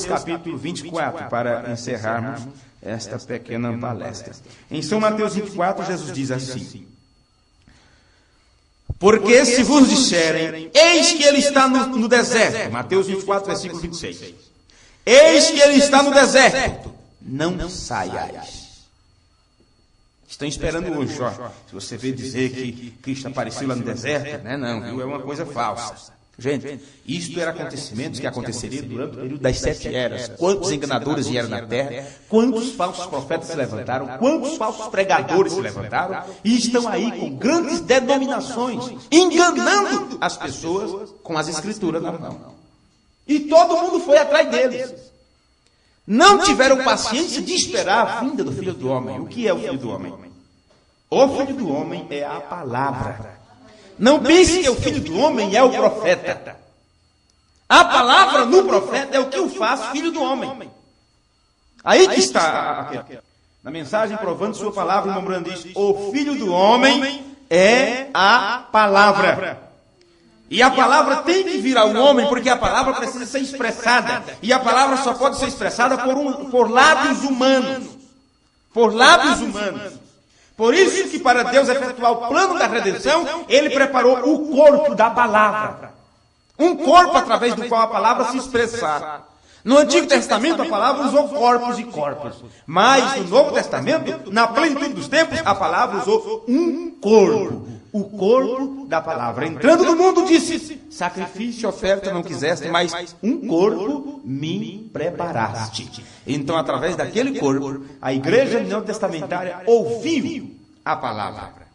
capítulo 24, para encerrarmos esta pequena palestra. Em São Mateus 24, Jesus diz assim: porque se vos disserem, eis que ele está no deserto, Mateus 24, versículo 26, eis que ele está no deserto, não saiais. Estão esperando hoje, ó. Se você vê dizer que Cristo apareceu lá no deserto, não, viu? É uma coisa falsa. Gente, isto eram acontecimentos que aconteceriam durante o período das 7 eras. Quantos enganadores vieram na terra, quantos falsos profetas se levantaram, quantos falsos pregadores se levantaram, e estão aí com grandes denominações, enganando as pessoas com as escrituras na mão. E todo mundo foi atrás deles. Não tiveram paciência de esperar a vinda do Filho do Homem. O que é o Filho do Homem? O Filho do Homem é a palavra. Não pense que o Filho do Homem é o profeta. A palavra no profeta é o que o faz Filho do Homem. Aí que está na mensagem provando sua palavra, o irmão Branham diz, o Filho do Homem é a palavra. E a palavra tem que vir ao homem, porque a palavra precisa ser expressada. E a palavra só pode ser expressada por lábios humanos. Por lábios humanos. Por isso que para Deus efetuar o plano da redenção, Ele preparou o corpo da palavra. Um corpo através do qual a palavra se expressar. No Antigo Testamento, a palavra usou corpos e corpos. Mas no Novo Testamento, na plenitude dos tempos, a palavra usou um corpo. O corpo da palavra. Entrando no mundo, disse: sacrifício e oferta não quiseste, mas um corpo me preparaste. Então, através daquele corpo, a igreja neotestamentária ouviu a palavra.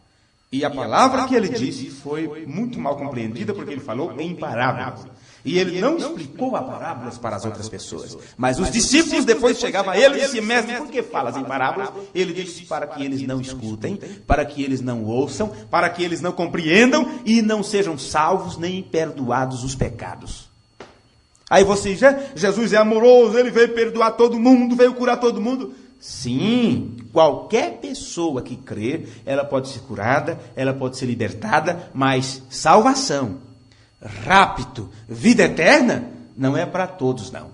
E a palavra que ele disse foi muito mal compreendida, porque ele falou em parábolas. E ele não explicou a parábolas para as outras pessoas. Mas os discípulos depois chegavam a ele e diziam: mestre, por que falas em parábolas? Ele disse: para que eles não escutem, para que eles não ouçam, para que eles não compreendam e não sejam salvos nem perdoados os pecados. Aí você diz: Jesus é amoroso, ele veio perdoar todo mundo, veio curar todo mundo. Sim, qualquer pessoa que crer, ela pode ser curada, ela pode ser libertada, mas salvação, rapto, vida eterna, não é para todos, não.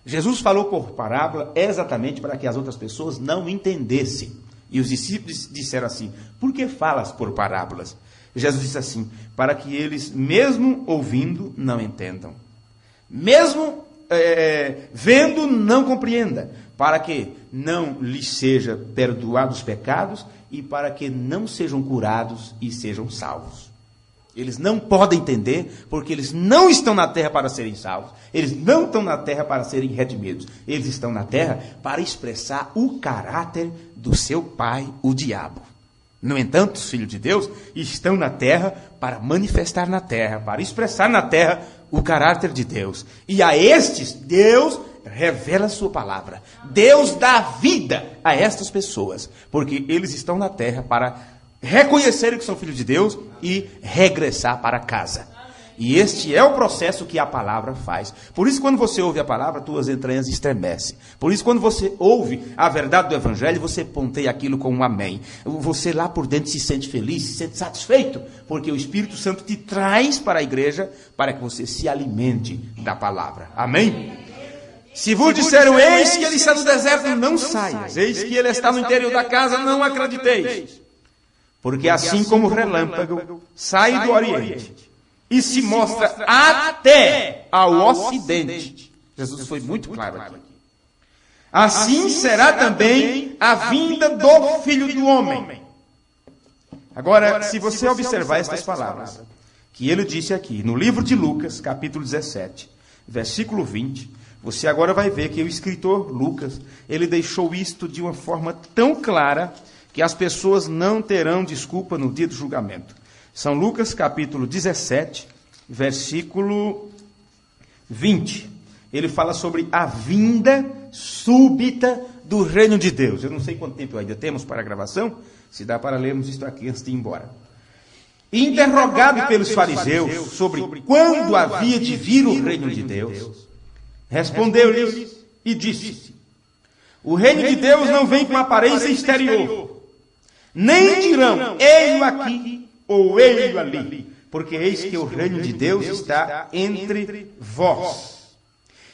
Jesus falou por parábola exatamente para que as outras pessoas não entendessem. E os discípulos disseram assim: por que falas por parábolas? Jesus disse assim: para que eles, mesmo ouvindo, não entendam. Mesmo vendo, não compreenda. Para que não lhes seja perdoados os pecados e para que não sejam curados e sejam salvos. Eles não podem entender, porque eles não estão na terra para serem salvos. Eles não estão na terra para serem redimidos. Eles estão na terra para expressar o caráter do seu pai, o diabo. No entanto, os filhos de Deus estão na terra para manifestar na terra, para expressar na terra o caráter de Deus. E a estes, Deus revela a sua palavra. Deus dá vida a estas pessoas, porque eles estão na terra para reconhecerem que são filhos de Deus e regressar para casa. E este é o processo que a palavra faz. Por isso, quando você ouve a palavra, tuas entranhas estremecem. Por isso, quando você ouve a verdade do Evangelho, você ponteia aquilo com um amém. Você lá por dentro se sente feliz, se sente satisfeito, porque o Espírito Santo te traz para a igreja para que você se alimente da palavra. Amém? Se vos disseram: eis que ele está no deserto, não saias. Eis que ele está no interior da casa, não acrediteis. Porque assim como o relâmpago sai do Oriente e se mostra até ao Ocidente, Jesus foi muito claro aqui, assim será também a vinda do Filho do Homem. Agora, se você observar estas palavras que ele disse aqui, no livro de Lucas, capítulo 17, versículo 20, você agora vai ver que o escritor Lucas, ele deixou isto de uma forma tão clara que as pessoas não terão desculpa no dia do julgamento. São Lucas, capítulo 17, versículo 20. Ele fala sobre a vinda súbita do reino de Deus. Eu não sei quanto tempo ainda temos para a gravação, se dá para lermos isto aqui antes de ir embora. Interrogado pelos fariseus sobre quando havia de vir o reino de Deus, respondeu-lhes e disse: o reino de Deus não vem com aparência exterior, nem dirão: ei-lo aqui ou ei-lo ali, porque eis que o reino de Deus está entre vós.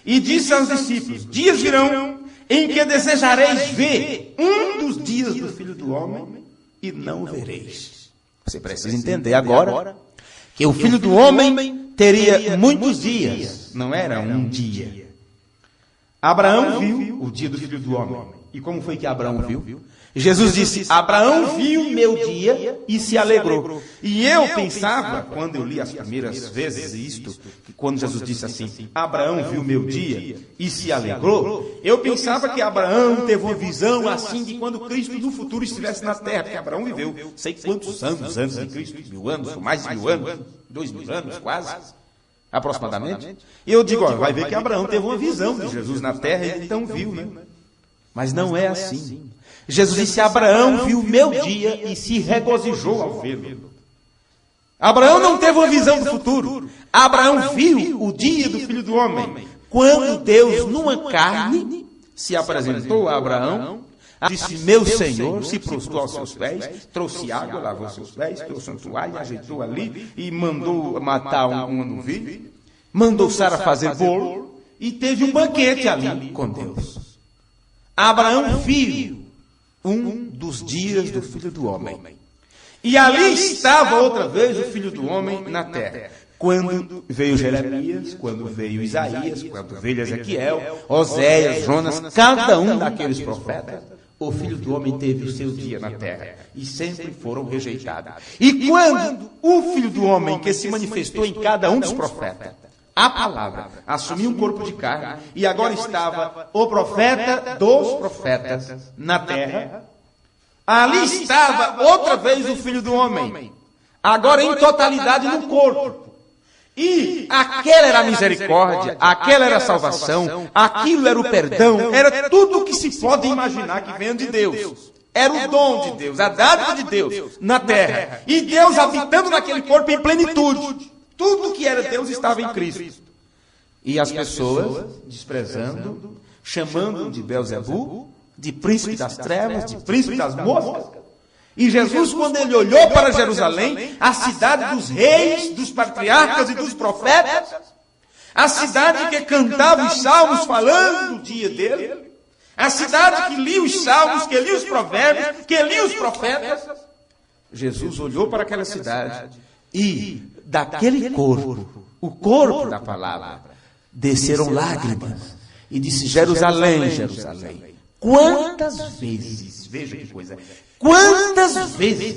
E disse aos discípulos: dias virão em que desejareis ver um dos dias do Filho do Homem e não o vereis. Você precisa entender agora que o Filho do Homem teria muitos dias, não era um dia. Abraão viu o dia do Filho do Homem. E como foi que Abraão viu? Jesus disse: Abraão viu meu dia e se alegrou. E eu pensava, quando eu li as primeiras vezes isto, que quando Jesus disse assim: Abraão viu meu dia e se alegrou, eu pensava que Abraão teve uma visão assim de quando Cristo no futuro estivesse na terra, porque Abraão viveu sei quantos anos antes de Cristo, 1000 anos, ou mais de 1000 anos, 2000 anos quase, aproximadamente. E eu digo, vai ver que Abraão teve uma visão de Jesus na terra e ele então viu, né? Mas não é assim. Jesus disse: Abraão viu o meu dia e se regozijou ao vê-lo. Abraão não teve uma visão do futuro. Abraão viu o dia do Filho do Homem. Quando Deus, numa carne, se apresentou a Abraão, disse: meu Senhor, se prostrou aos seus pés, trouxe água, lavou seus pés, trouxe um toalha, ajeitou ali e mandou matar um novilho, mandou Sara fazer bolo e teve um banquete ali com Deus. Abraão viu um dos dias do Filho do Homem. E ali estava outra vez o Filho do Homem na terra. Quando veio Jeremias, quando veio Isaías, quando veio Ezequiel, Oséias, Jonas, cada um daqueles profetas, o Filho do Homem teve o seu dia na terra e sempre foram rejeitados. E quando o Filho do Homem, que se manifestou em cada um dos profetas, a palavra, assumiu um corpo de carne e agora estava o profeta dos profetas na terra, ali estava outra vez o Filho do Homem, agora em totalidade no corpo. E aquela era a misericórdia, aquela era a salvação, aquilo era o perdão, era tudo o que se pode imaginar que vem de Deus. Era o dom de Deus, a dádiva de Deus na terra. E Deus habitando naquele corpo em plenitude. Tudo que era Deus estava em Cristo. E as pessoas desprezando, chamando de Belzebu, de príncipe das trevas, de príncipe das moscas. E Jesus, quando ele olhou para Jerusalém, a cidade dos reis, dos patriarcas e dos profetas, a cidade que cantava os salmos falando do dia dele, a cidade que lia os salmos, que lia os provérbios, que lia os profetas, Jesus olhou para aquela cidade e daquele corpo, o corpo da palavra, desceram lágrimas e disse: Jerusalém, Jerusalém, quantas vezes, veja que coisa, quantas vezes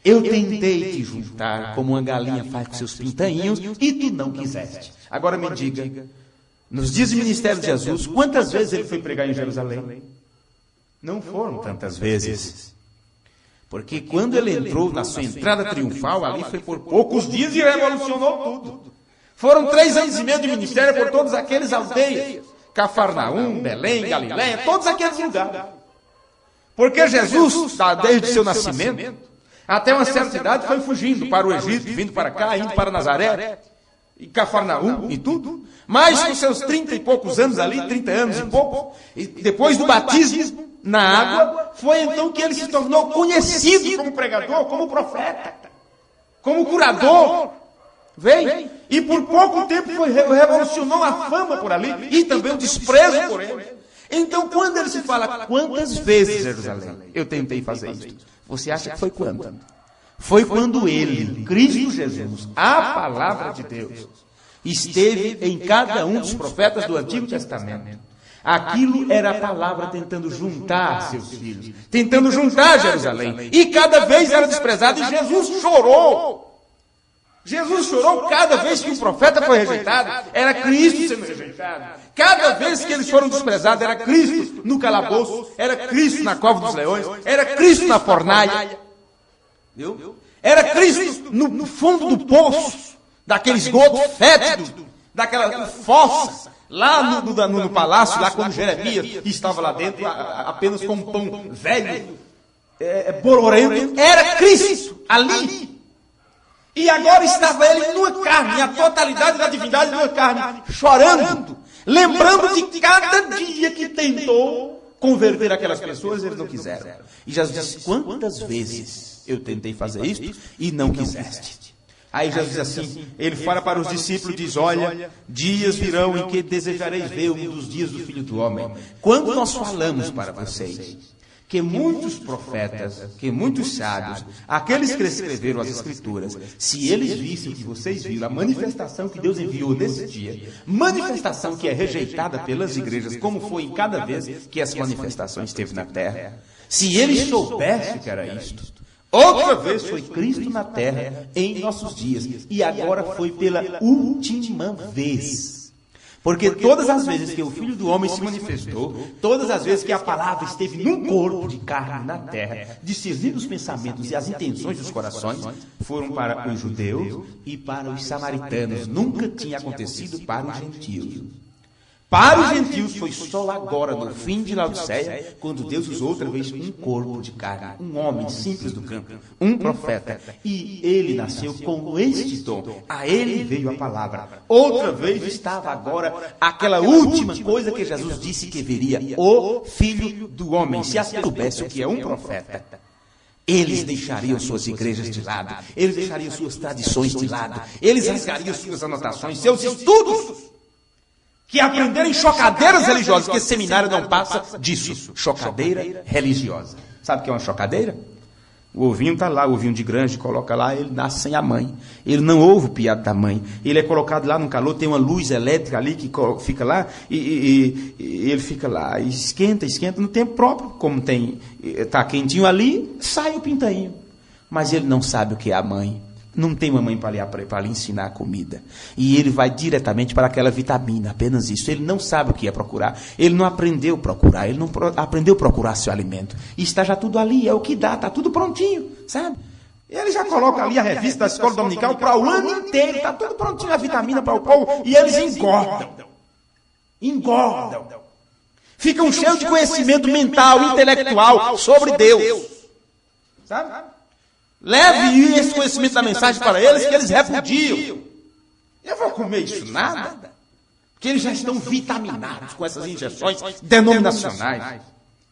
eu tentei te juntar como uma galinha faz com seus pintainhos e tu não quiseste. Agora me diga, nos dias do ministério de Jesus, quantas vezes ele foi pregar em Jerusalém? Não foram tantas vezes. Porque quando ele entrou na sua entrada triunfal, ali foi por poucos dias e revolucionou tudo. Foram 3 anos e meio de ministério por todos aqueles aldeias. Cafarnaum, Belém, Galiléia, todos aqueles lugares. Porque Jesus, desde seu nascimento, até uma certa idade, foi fugindo para o Egito, vindo para cá, indo para Nazaré, e Cafarnaum e tudo. Mas com seus 30 e poucos anos ali, 30 anos e pouco, e depois do batismo na água, foi então que ele se tornou conhecido como pregador, como profeta, como curador. Veio, e por pouco tempo revolucionou a fama por ali, e também o desprezo por ele. Então, quando ele se fala, quantas vezes, Jerusalém, eu tentei fazer isso? Você acha que foi quando? Foi quando ele, Cristo Jesus, a palavra de Deus, esteve em cada um dos profetas do Antigo Testamento. Aquilo era a palavra tentando juntar seus filhos, tentando juntar Jerusalém. E cada vez era desprezado, e Jesus chorou. Jesus chorou cada vez que um profeta foi rejeitado, era Cristo sendo rejeitado. Cada vez que eles foram desprezados, era Cristo no calabouço, era Cristo na cova dos leões, era Cristo na fornalha. Viu? Era Cristo no fundo do poço, daquele esgoto fétido, daquela fossa, lá no palácio, lá quando Jeremias estava lá dentro, apenas com um pão velho, bolorento. Era Cristo ali. E agora estava ele numa carne, a totalidade da divindade numa carne, chorando, lembrando de cada dia que tentou converter aquelas pessoas, eles não quiseram. E Jesus disse, quantas vezes eu tentei fazer isto e não quiseste? Aí Jesus diz assim, ele fala para os discípulos, diz, olha, dias virão em que desejareis ver um dos dias do Filho do Homem. Quando nós falamos para vocês que muitos profetas, que muitos sábios, aqueles que escreveram as Escrituras, se eles vissem que vocês viram a manifestação que Deus enviou nesse dia, manifestação que é rejeitada pelas igrejas, como foi em cada vez que essa manifestação esteve na terra, se eles soubessem que era isto, outra vez foi Cristo na terra em nossos dias, e agora foi pela última vez. Porque todas as vezes que o Filho do Homem se manifestou, todas as vezes que a palavra esteve num corpo de carne na terra, discernindo os pensamentos e as intenções dos corações, foram para os judeus e para os samaritanos. Nunca tinha acontecido para os gentios. Para os gentios foi só agora, no fim de Laodiceia, quando Deus usou outra vez um corpo de carne, um homem simples do campo, um profeta, e ele nasceu com este dom. A ele veio a palavra. Outra vez estava agora aquela última coisa que Jesus disse que viria, o Filho do Homem. Se as soubesse o que é um profeta, eles deixariam suas igrejas de lado, eles deixariam suas tradições de lado, eles rasgariam suas anotações, seus estudos, que aprenderem chocadeiras religiosas, que esse seminário não passa disso. Chocadeira religiosa. Sabe o que é uma chocadeira? O ovinho está lá, o ovinho de granja, coloca lá, ele nasce sem a mãe. Ele não ouve o piado da mãe. Ele é colocado lá no calor, tem uma luz elétrica ali que fica lá, e ele fica lá, e esquenta, no tempo próprio, como está quentinho ali, sai o pintainho. Mas ele não sabe o que é a mãe. Não tem uma mãe para lhe ensinar a comida. E ele vai diretamente para aquela vitamina, apenas isso. Ele não sabe o que é procurar. Ele não aprendeu a procurar. Ele não aprendeu a procurar seu alimento. E está já tudo ali, é o que dá, está tudo prontinho, sabe? Ele já coloca ali a revista da escola dominical para o ano inteiro. Está tudo prontinho, a vitamina para o povo. E eles engordam. Ficam cheios de conhecimento mental, intelectual sobre Deus. Sabe? Leve esse conhecimento da mensagem para eles, que eles repudiam. Eu vou comer isso nada? Porque eles já estão vitaminados com essas injeções denominacionais,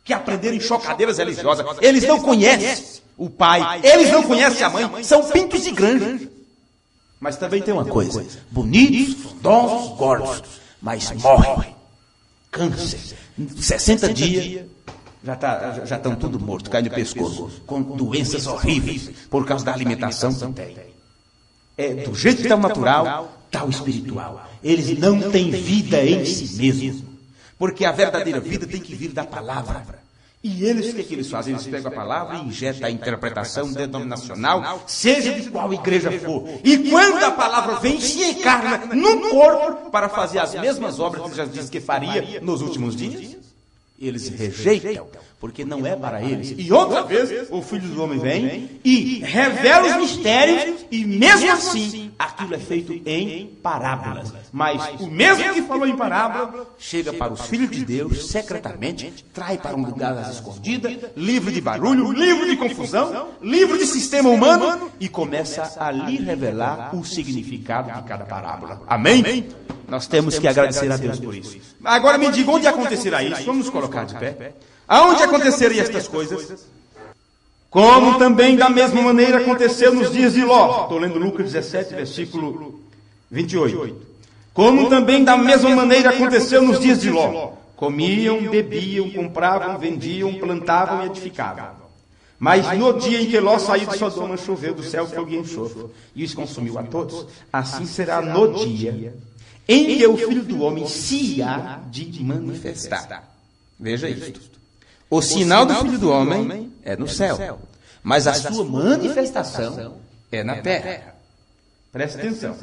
que aprenderam em chocadeiras religiosas. Eles não conhecem o pai, eles não conhecem a mãe, são pintos de granja. Mas também tem uma coisa, bonitos, frondosos, gordos, mas morrem. Câncer, 60 dias... Já estão tudo morto, cai no pescoço, com doenças horríveis, por causa da alimentação que tem. Do jeito que está o natural, está o espiritual. Eles não têm vida em si mesmos, porque a verdadeira vida tem que vir da palavra. E eles, o que eles fazem? Eles pegam a palavra e injetam a interpretação denominacional, seja de qual igreja for. E quando a palavra vem, se encarna no corpo para fazer as mesmas obras que já disse que faria nos últimos dias. Eles rejeitam, porque não é para eles. E outra vez, o Filho do Homem vem e revela os mistérios, e mesmo assim, aquilo é feito em parábolas. Mas o mesmo que falou em parábola, chega para os filhos de Deus, secretamente, trai para um lugar escondido, livre de barulho, livre de confusão, livre de sistema humano, e começa a lhe revelar o significado de cada parábola. Amém? Nós temos que agradecer a Deus por isso. Agora me diga, onde acontecerá isso? Vamos nos colocar de pé. Aonde aconteceriam estas coisas? Como também da mesma maneira aconteceu nos dias de Ló. Estou lendo Lucas 17, versículo 28. Como também da mesma maneira aconteceu nos dias de Ló. Comiam, bebiam, compravam, vendiam, plantavam e edificavam. Mas no dia em que Ló saiu de Sodoma, choveu do céu fogo e enxofre, e os consumiu a todos. Assim será no dia em que o Filho do Homem se há de manifestar. Veja isto. O sinal do Filho do Homem é no céu, mas a sua manifestação é na terra. Preste atenção.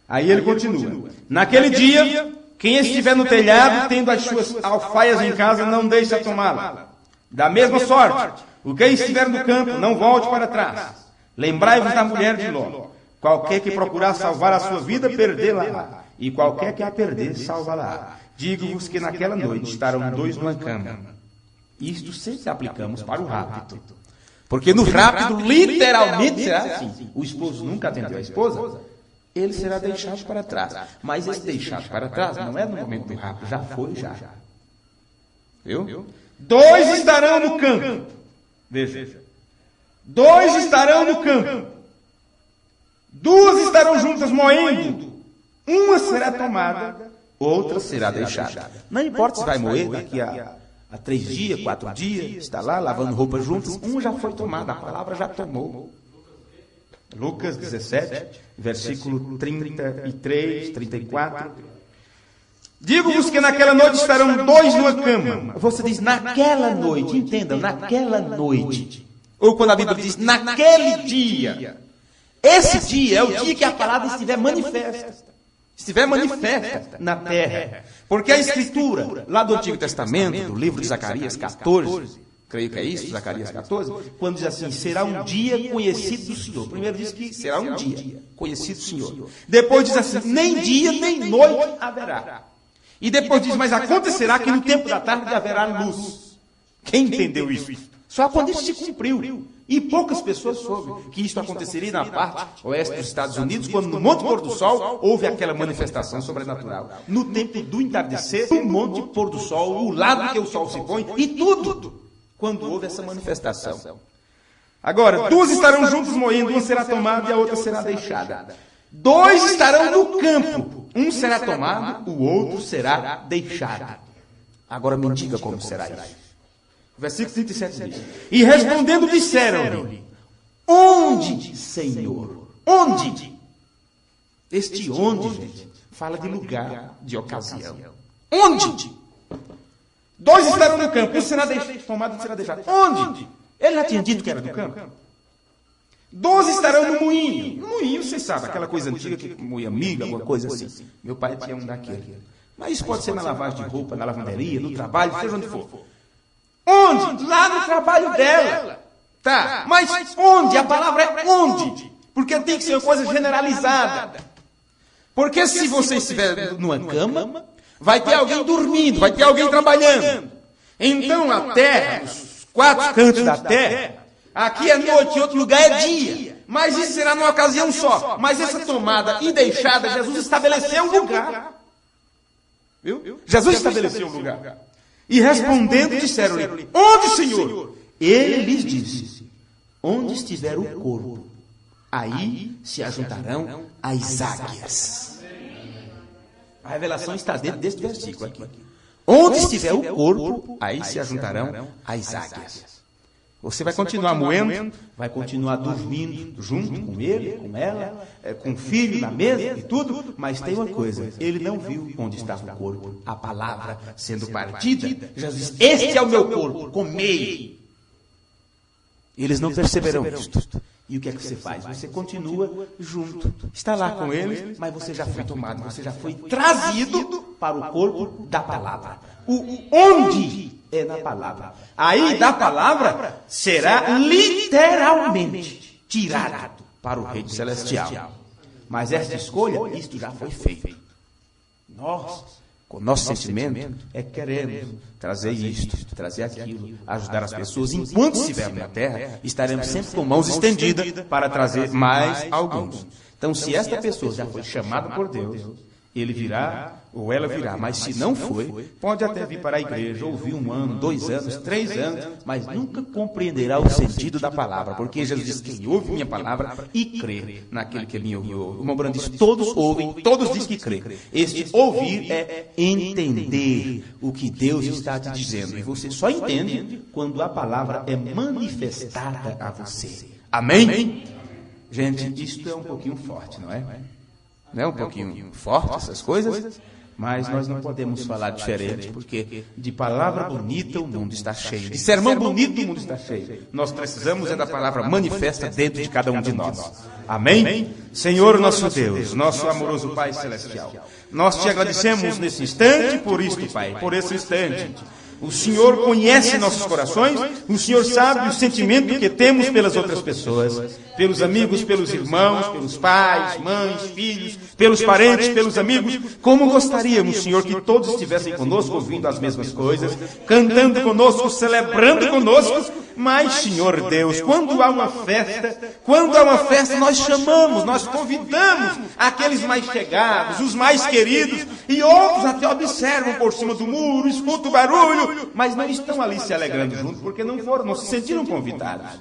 Aí ele continua. Naquele dia, quem estiver no telhado, tendo as suas alfaias em casa, não deixe a tomá-la. Da mesma sorte, o que estiver no campo, não volte para trás. Lembrai-vos da mulher de Ló. Qualquer que procurar salvar a sua vida, perdê-la. E qualquer que a perder, salva-la. Digo-vos que naquela noite estarão dois numa cama. Isto sempre aplicamos para o rápido. Porque no rápido, literalmente, será assim. O esposo nunca atendeu a esposa, ele será deixado para trás. Mas esse deixado para trás não é no momento do rápido, já foi, já. Viu? Dois estarão no campo. Veja. Dois estarão no campo. Duas estarão juntas moendo. Uma será tomada, outra será deixada. Não importa se vai moer daqui a 3 dias, 4 dias, está lá lavando roupa juntos, uma já foi tomada, a palavra já tomou. Lucas 17, versículo 33, 34. Digo-vos que naquela noite estarão dois numa cama. Você diz naquela noite, entenda, naquela noite. Ou quando a Bíblia diz naquele dia. Esse dia é o dia que a palavra estiver manifesta. Estiver manifesta na terra. Porque a Escritura, lá do Antigo Testamento, do livro de Zacarias 14, creio que é isso, Zacarias 14, quando diz assim, será um dia conhecido do Senhor. Primeiro diz que será um dia conhecido do Senhor. Depois diz assim, nem dia nem noite haverá. E depois diz, mas acontecerá que no tempo da tarde haverá luz. Quem entendeu isso? Só quando isso se cumpriu. E poucas pessoas soubem que isso aconteceria na parte oeste dos Estados Unidos, quando no Monte Pôr do Sol houve aquela manifestação sobrenatural. No tempo do entardecer, o Monte Pôr do Sol, o lado que o sol se põe, e tudo, quando houve essa manifestação. Agora, duas estarão juntos moendo, uma será tomada e a outra será deixada. Dois estarão no campo, um será tomado, o outro será deixado. Agora me diga como será isso. Versículo 37 diz: e respondendo disseram-lhe: onde, Senhor? Onde? Este onde, gente, fala de lugar, de ocasião. Onde? 2 estarão no campo, um será tomado e será deixado. Onde? Ele já tinha dito que era do campo. 12 estarão no moinho. No moinho, vocês sabem, aquela coisa antiga que moía milho, alguma coisa assim. Meu pai tinha um daquele. Mas isso pode ser na lavagem de roupa, na lavanderia, no trabalho, seja onde for. Onde? Lá no trabalho dela. Tá, mas onde? A palavra é onde. Porque tem que ser uma coisa generalizada. Porque se você estiver numa cama, vai ter alguém dormindo, vai ter alguém trabalhando. Então a terra, os 4 cantos da terra, aqui é noite, em outro lugar é dia. Mas isso será numa ocasião só. Mas essa tomada e deixada, Jesus estabeleceu um lugar. Viu? Jesus estabeleceu um lugar. E respondendo, disseram-lhe: onde, Senhor? Ele lhes disse: onde estiver o corpo, aí se ajuntarão as águias. A revelação está dentro deste versículo aqui. Onde estiver o corpo, aí se ajuntarão as águias. Você vai continuar moendo, vai continuar dormindo junto com ele, com ela, com o filho na mesa e tudo, mas tem uma coisa: ele não viu onde estava o corpo, a palavra sendo partida. Jesus disse: este é o meu corpo, comei. Eles não perceberão isto. E o que é que você faz? Você continua junto. Está lá com eles, mas você já foi tomado, você já foi trazido para o corpo da palavra. O onde é na palavra. Aí da palavra será literalmente tirado para o reino celestial. Mas esta escolha, isto já foi feito. Nós, com o nosso sentimento, queremos trazer isto, trazer aquilo, ajudar as pessoas. Enquanto estivermos na terra, estaremos sempre com mãos estendidas para trazer mais alguns. Então, se esta pessoa já foi chamada por Deus, ele virá ou ela virá. Mas se não foi, pode até vir para a igreja, ouvir 1 ano, 2 anos, 3 anos, mas nunca compreenderá o sentido da palavra. Porque Jesus diz: quem ouve minha palavra e crê naquele que me ouviu. O irmão Branco diz: todos ouvem, todos dizem que crê. Este ouvir é entender o que Deus está te dizendo. E você só entende quando a palavra é manifestada a você. Amém? Gente, isto é um pouquinho forte, não é? Não é um pouquinho forte essas coisas? Mas nós não podemos falar diferente, porque de palavra bonita o mundo está cheio. De sermão bonito o mundo está cheio. Nós precisamos da palavra manifesta dentro de cada um de nós. Amém? Senhor nosso Deus, nosso amoroso Pai Celestial, nós te agradecemos nesse instante por isto, Pai, por esse instante. O Senhor conhece nossos corações, o Senhor sabe o sentimento que temos pelas outras pessoas, pelos amigos, pelos irmãos, pelos pais, mães, filhos, pelos parentes, pelos amigos. Como gostaríamos, Senhor, que todos estivessem conosco, ouvindo as mesmas coisas, cantando conosco, celebrando conosco. Mas, Senhor Deus, quando há uma festa, nós chamamos, nós convidamos aqueles mais chegados, os mais queridos, e outros até observam por cima do muro, escutam o barulho, mas não estão ali se alegrando junto, porque não se sentiram convidados.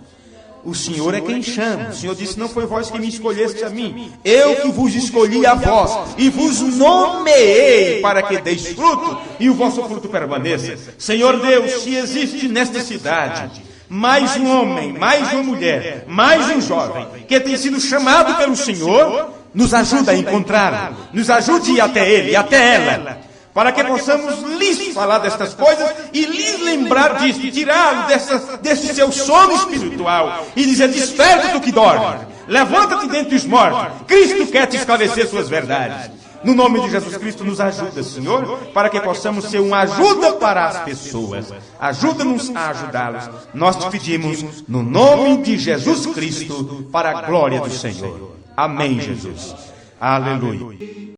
O Senhor é quem chama. O Senhor disse: não foi vós que me escolheste a mim, eu que vos escolhi a vós, e vos nomeei para que deis fruto, e o vosso fruto permaneça. Senhor Deus, se existe nesta cidade mais um homem, mais uma mulher, mais um jovem, que tem sido chamado pelo Senhor, nos ajuda a encontrá-lo, nos ajude a ir até ele e até ela, para que possamos lhes falar destas coisas e lhes lembrar disso, tirá-lo desse seu sono espiritual e dizer: desperta do que dorme, levanta-te dentre os mortos, Cristo quer te esclarecer suas verdades. No nome de Jesus Cristo, nos ajuda, Senhor, para que possamos ser uma ajuda para as pessoas. Ajuda-nos a ajudá-los. Nós te pedimos no nome de Jesus Cristo, para a glória do Senhor. Amém, Jesus. Aleluia.